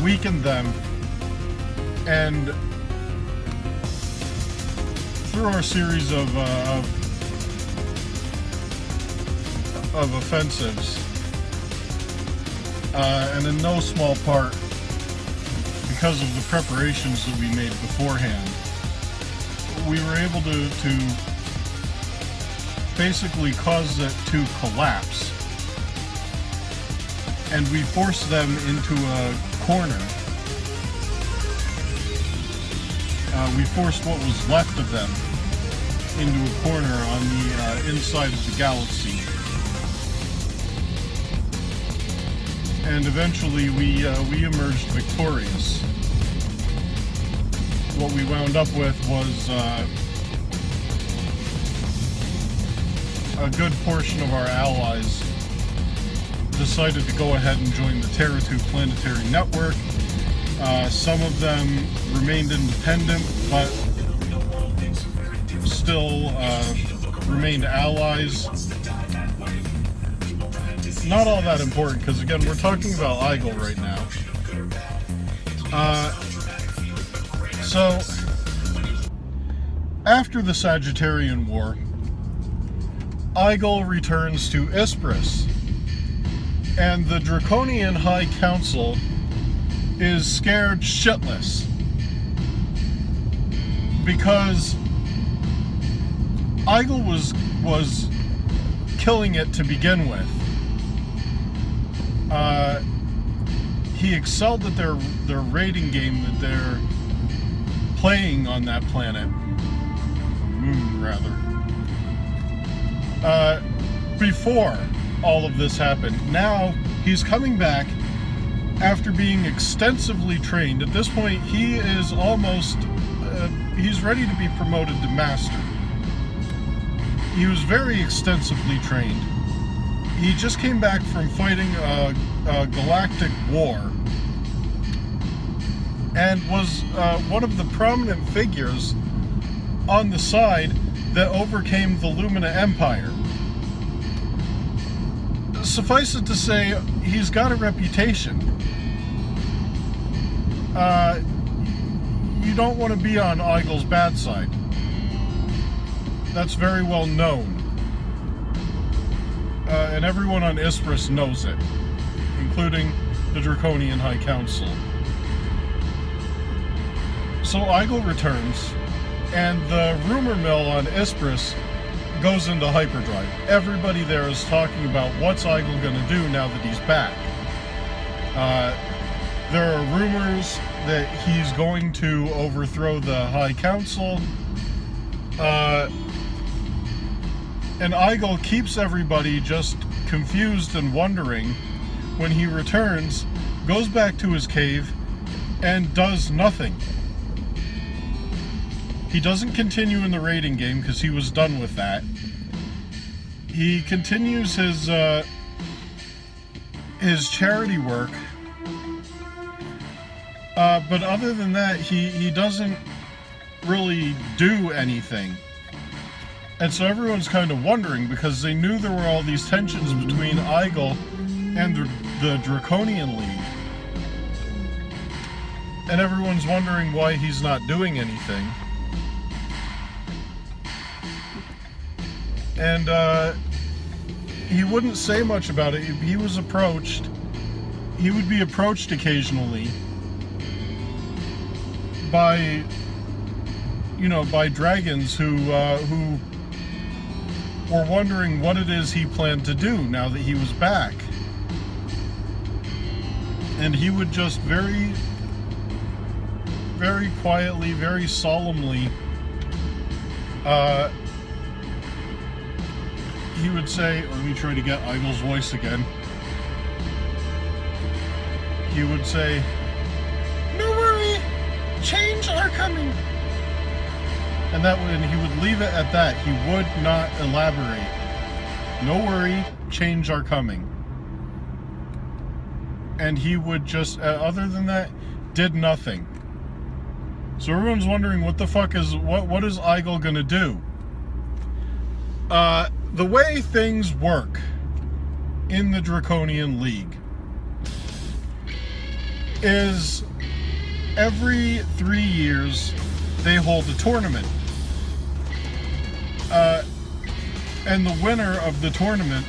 weakened them, and through our series of offensives, and in no small part because of the preparations that we made beforehand, we were able to basically cause it to collapse, and we forced them into a corner. We forced what was left of them into a corner on the inside of the galaxy. And eventually we emerged victorious. What we wound up with was a good portion of our allies decided to go ahead and join the Terra 2 planetary network. Some of them remained independent, but still remained allies. Not all that important, because again, we're talking about Eyegle right now. So, after the Sagittarian War, Eyegle returns to Ispris, and the Draconian High Council is scared shitless because Eyegle was killing it to begin with. He excelled at their raiding game that they're playing on that planet, moon rather. Before all of this happened, now he's coming back after being extensively trained. At this point, he is almost, he's ready to be promoted to Master. He was very extensively trained. He just came back from fighting a galactic war and was one of the prominent figures on the side that overcame the Lumina Empire. Suffice it to say, he's got a reputation. You don't want to be on Eyegle's bad side. That's very well known. And everyone on Ispris knows it, including the Draconian High Council. So Eyegle returns, and the rumor mill on Ispris goes into hyperdrive. Everybody there is talking about what's Eyegle going to do now that he's back. There are rumors that he's going to overthrow the High Council. And Eyegle keeps everybody just confused and wondering. When he returns, goes back to his cave, and does nothing. He doesn't continue in the raiding game because he was done with that. He continues his charity work. But other than that, he doesn't really do anything. And so everyone's kind of wondering, because they knew there were all these tensions between Eyegle and the Draconian League. And everyone's wondering why he's not doing anything. And he wouldn't say much about it. He was approached. He would be approached occasionally by, by dragons who were wondering what it is he planned to do now that he was back. And he would just very, very quietly, very solemnly, he would say, let me try to get Eygle's voice again. He would say, "No worry, change are coming." And he would leave it at that. He would not elaborate. No worry, change are coming. And he would just, other than that, did nothing. So everyone's wondering what is Eyegle gonna do? The way things work in the Draconian League is every 3 years they hold a tournament. And the winner of the tournament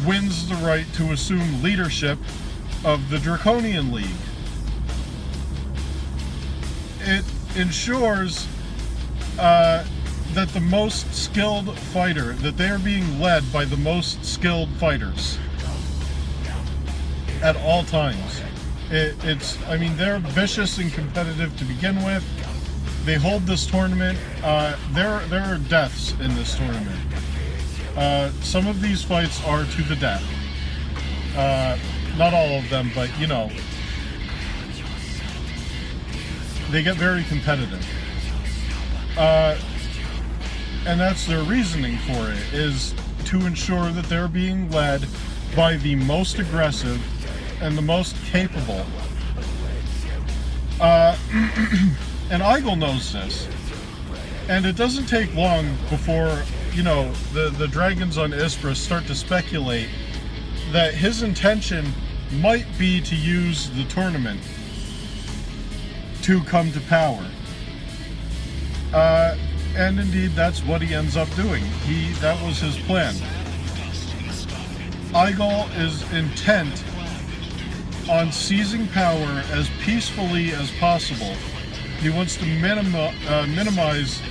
wins the right to assume leadership of the Draconian League. It ensures that the most skilled fighter, that they are being led by the most skilled fighters at all times. They're vicious and competitive to begin with. They hold this tournament. There are deaths in this tournament. Some of these fights are to the death. Not all of them, but they get very competitive. And that's their reasoning for it, is to ensure that they're being led by the most aggressive and the most capable. And Eyegle knows this. And it doesn't take long before, the dragons on Ispris start to speculate that his intention might be to use the tournament to come to power. And indeed, that's what he ends up doing. That was his plan. Eyegle is intent on seizing power as peacefully as possible. He wants to minimize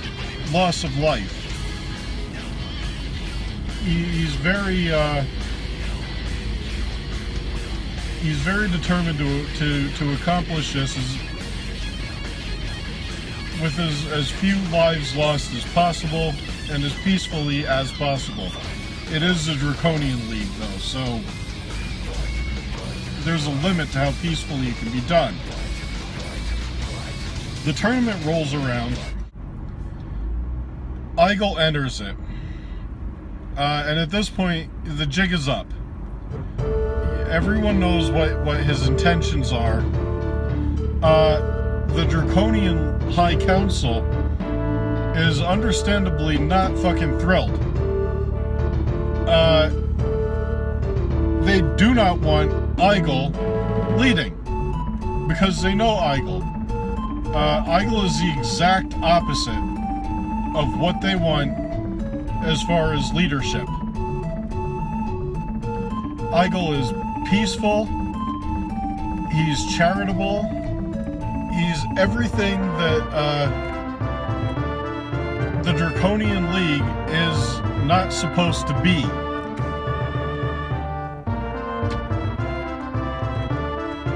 loss of life. He's very determined to accomplish this with as few lives lost as possible and as peacefully as possible. It is the Draconian League, though, so there's a limit to how peacefully it can be done. The tournament rolls around. Eyegle enters it. And at this point, the jig is up. Everyone knows what his intentions are. The Draconian High Council is understandably not fucking thrilled. They do not want Eyegle leading, because they know Eyegle. Eyegle is the exact opposite of what they want as far as leadership. Eyegle is peaceful, he's charitable, he's everything that the Draconian League is not supposed to be.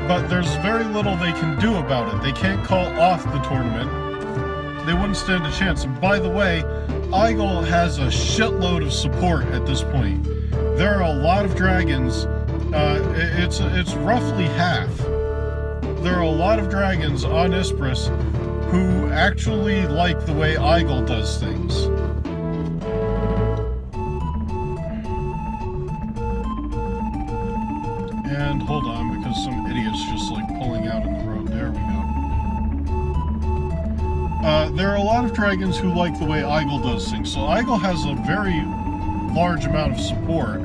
But there's very little they can do about it. They can't call off the tournament. They wouldn't stand a chance. And by the way, Eyegle has a shitload of support at this point. There are a lot of dragons. It's roughly half. There are a lot of dragons on Ispris who actually like the way Eyegle does things. And hold on, because some idiot's just like pulling out in the road. There we go. There are a lot of dragons who like the way Eyegle does things. So Eyegle has a very large amount of support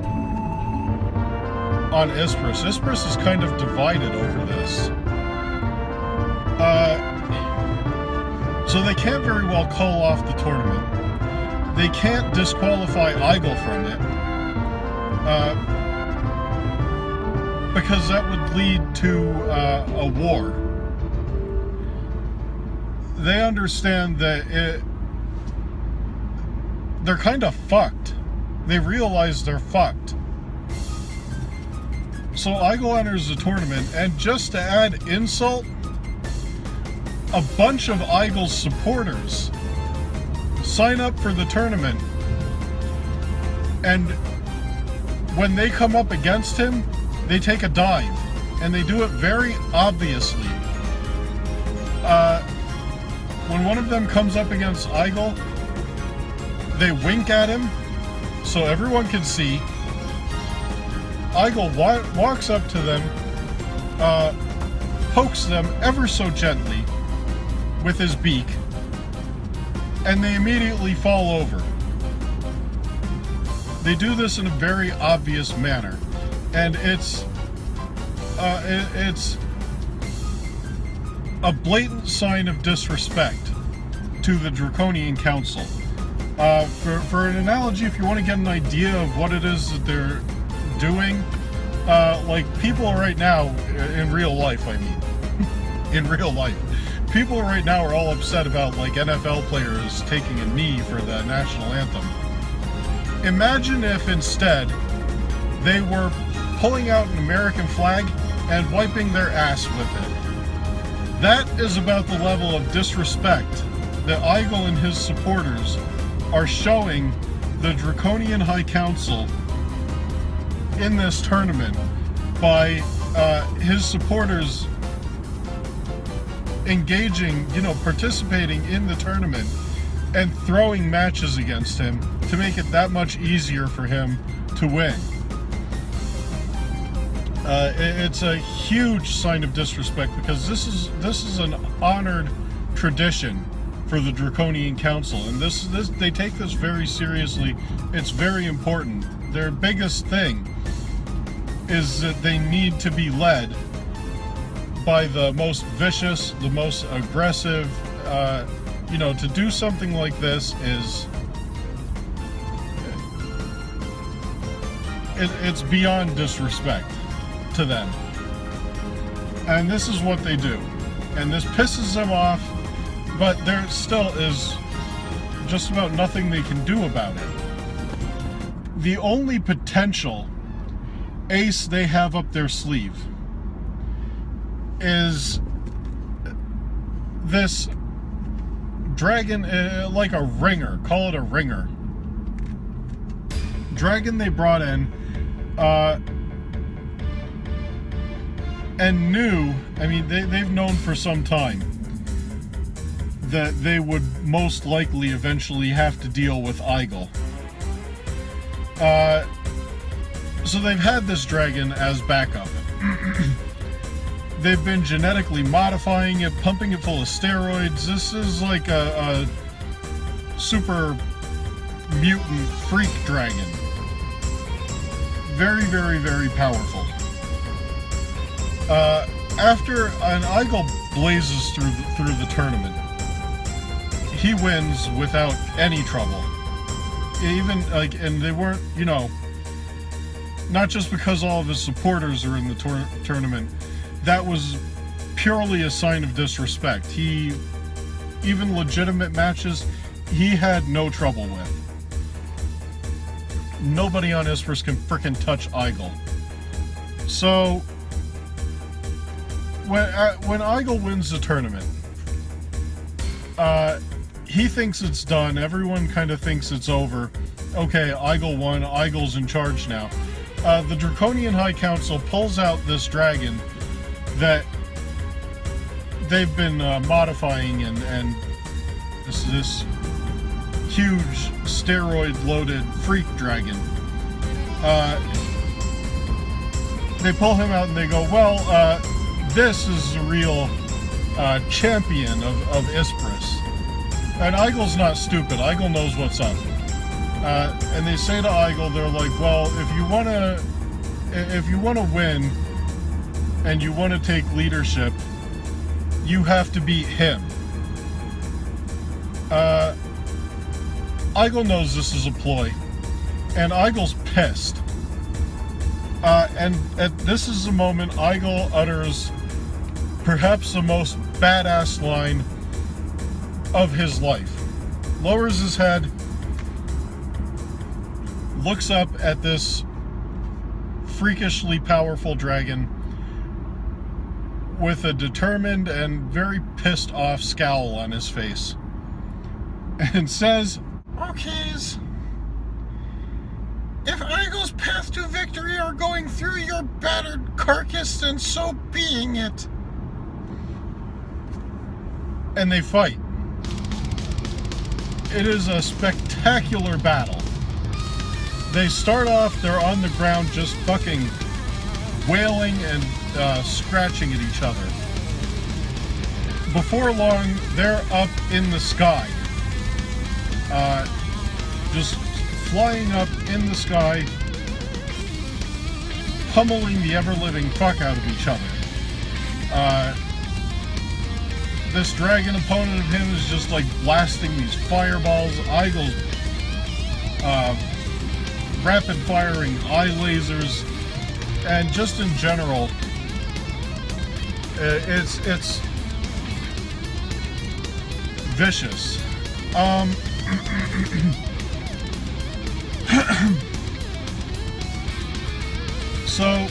on Ispris. Ispris is kind of divided over this. So they can't very well call off the tournament. They can't disqualify Eyegle from it. Because that would lead to a war. They understand that they're kind of fucked. They realize they're fucked. So Eyegle enters the tournament, and just to add insult, a bunch of Eygle's supporters sign up for the tournament, and when they come up against him, they take a dive, and they do it very obviously. When one of them comes up against Eyegle, they wink at him so everyone can see. Eyegle walks up to them, pokes them ever so gently with his beak, and they immediately fall over. They do this in a very obvious manner, and it's a blatant sign of disrespect to the Draconian Council. For an analogy, if you want to get an idea of what it is that they're doing, like people right now, in real life, I mean, in real life, people right now are all upset about like NFL players taking a knee for the national anthem. Imagine if instead they were pulling out an American flag and wiping their ass with it. That is about the level of disrespect that Eyegle and his supporters are showing the Draconian High Council in this tournament by his supporters engaging, participating in the tournament and throwing matches against him to make it that much easier for him to win. It's a huge sign of disrespect, because this is an honored tradition for the Draconian Council, and this they take this very seriously. It's very important. Their biggest thing is that they need to be led by the most vicious, the most aggressive. To do something like this is it's beyond disrespect to them. And this is what they do. And this pisses them off, but there still is just about nothing they can do about it. The only potential ace they have up their sleeve is this dragon, like a ringer, call it a ringer. Dragon they brought in, and they've known for some time that they would most likely eventually have to deal with Eyegle. So they've had this dragon as backup. They've been genetically modifying it, pumping it full of steroids. This is like a super mutant freak dragon. Very, very, very powerful. After an Eagle blazes through the tournament, he wins without any trouble. Even and they weren't, not just because all of his supporters are in the tournament. That was purely a sign of disrespect. Even legitimate matches, he had no trouble with. Nobody on Ispris can frickin' touch Eagle. So when Eagle wins the tournament, he thinks it's done. Everyone kind of thinks it's over. Okay, Eagle won. Eagle's in charge now. The Draconian High Council pulls out this dragon that they've been modifying, and this huge steroid-loaded freak dragon. They pull him out and they go, well, this is the real champion of Ispris. And Eagle's not stupid. Eagle knows what's up. And they say to Eagle, they're like, well, if you wanna win and you want to take leadership, you have to beat him. Eagle knows this is a ploy, and Eagle's pissed. And this is the moment Eagle utters perhaps the most badass line of his life. Lowers his head, looks up at this freakishly powerful dragon with a determined and very pissed off scowl on his face, and says, "Okays, if Eagle's path to victory are going through your battered carcass, then so being it." And they fight. It is a spectacular battle. They start off, they're on the ground just fucking wailing and scratching at each other. Before long, they're up in the sky. Just flying up in the sky, pummeling the ever-living fuck out of each other. This dragon opponent of him is just like blasting these fireballs. Eagle's rapid-firing eye lasers, and just in general, it's vicious. So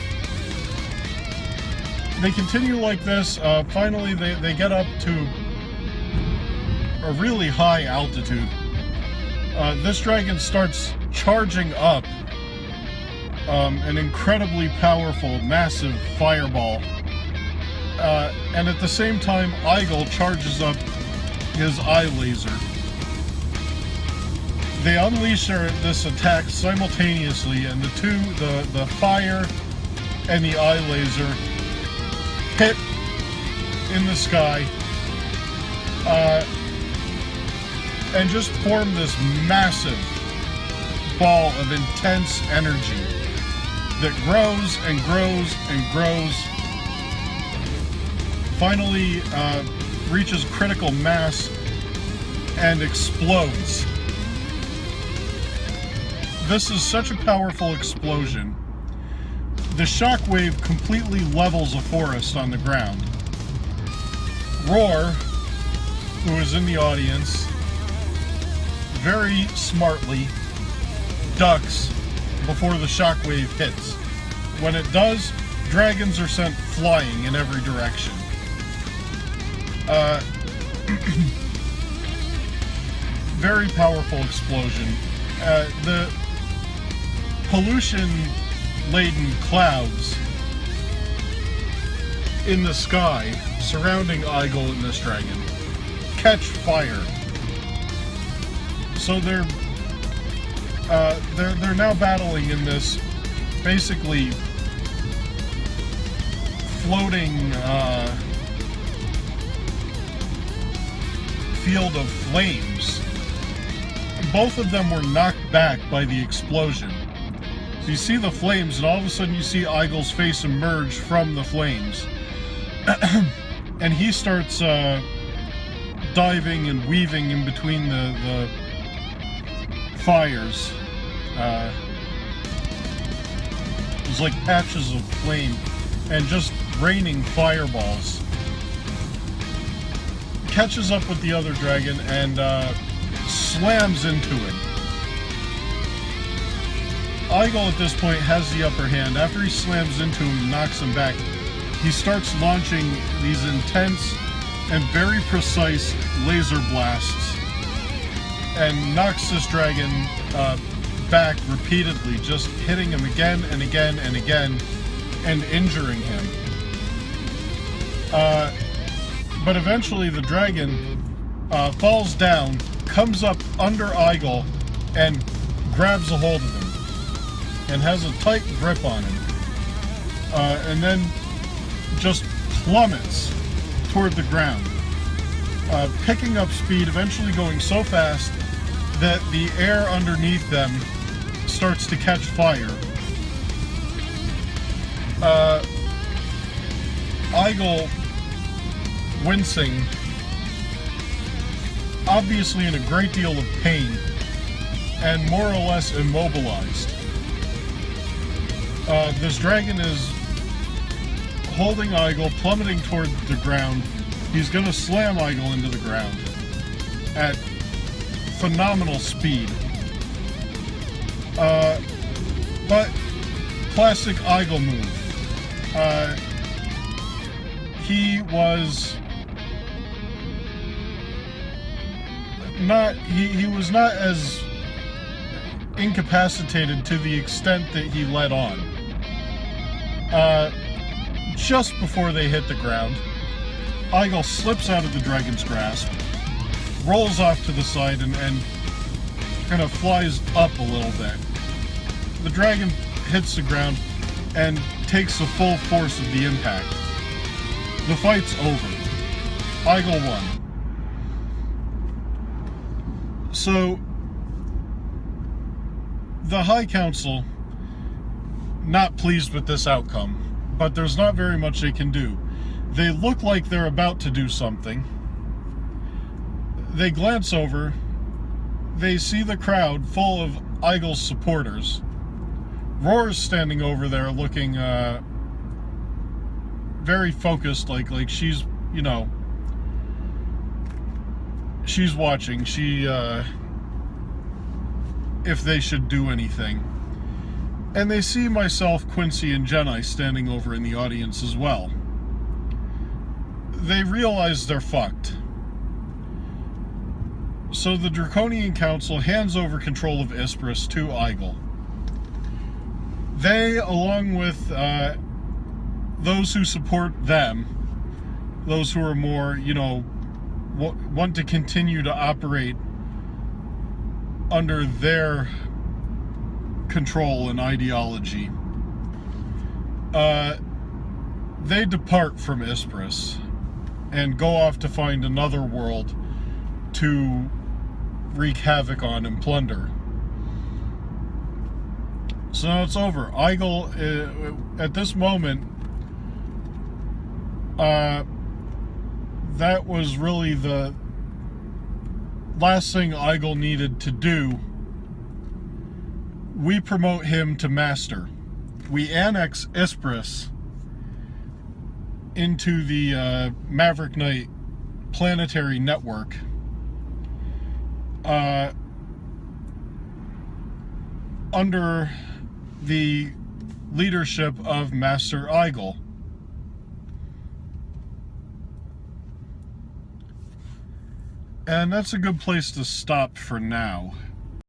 they continue like this. Finally, they get up to a really high altitude. This dragon starts charging up an incredibly powerful, massive fireball. And at the same time, Eagle charges up his eye laser. They unleash this attack simultaneously, and the fire and the eye laser hit in the sky, and just form this massive ball of intense energy that grows and grows and grows, finally reaches critical mass and explodes. This is such a powerful explosion. The shockwave completely levels a forest on the ground. Roar, who is in the audience, very smartly ducks before the shockwave hits. When it does, dragons are sent flying in every direction. Very powerful explosion. The pollution-laden clouds in the sky surrounding Eagle and this dragon catch fire. So they're now battling in this basically floating field of flames. Both of them were knocked back by the explosion. So you see the flames, and all of a sudden you see Eagle's face emerge from the flames. And he starts diving and weaving in between the fires. There's like patches of flame and just raining fireballs. Catches up with the other dragon and slams into him. Eyegle at this point has the upper hand. After he slams into him and knocks him back, he starts launching these intense and very precise laser blasts and knocks this dragon back repeatedly, just hitting him again and again and again and injuring him. But eventually the dragon falls down, comes up under Eyegle, and grabs a hold of him and has a tight grip on him, and then just plummets toward the ground, picking up speed, eventually going so fast that the air underneath them starts to catch fire. Eyegle, wincing, obviously in a great deal of pain, and more or less immobilized. This dragon is holding Eyegle, plummeting toward the ground. He's going to slam Eyegle into the ground at phenomenal speed. But classic Eyegle move. He was not as incapacitated to the extent that he let on. Just before they hit the ground, Eyegle slips out of the dragon's grasp, rolls off to the side, and kind of flies up a little bit. The dragon hits the ground and takes the full force of the impact. The fight's over. Eyegle won. So, the High Council, not pleased with this outcome, but there's not very much they can do. They look like they're about to do something. They glance over. They see the crowd full of Eygle's supporters. Roar's standing over there looking very focused, like she's, you know, she's watching. If they should do anything. And they see myself, Quincy, and Jenny standing over in the audience as well. They realize they're fucked. So the Draconian Council hands over control of Ispris to Eyegle. They, along with those who support them, those who are more, you know, want to continue to operate under their control and ideology, they depart from Ispris and go off to find another world to wreak havoc on and plunder. So now it's over. Eyegle, at this moment, that was really the last thing Eyegle needed to do. We promote him to Master. We annex Ispris into the Maverick Knight planetary network. Under the leadership of Master Eyegle. And that's a good place to stop for now.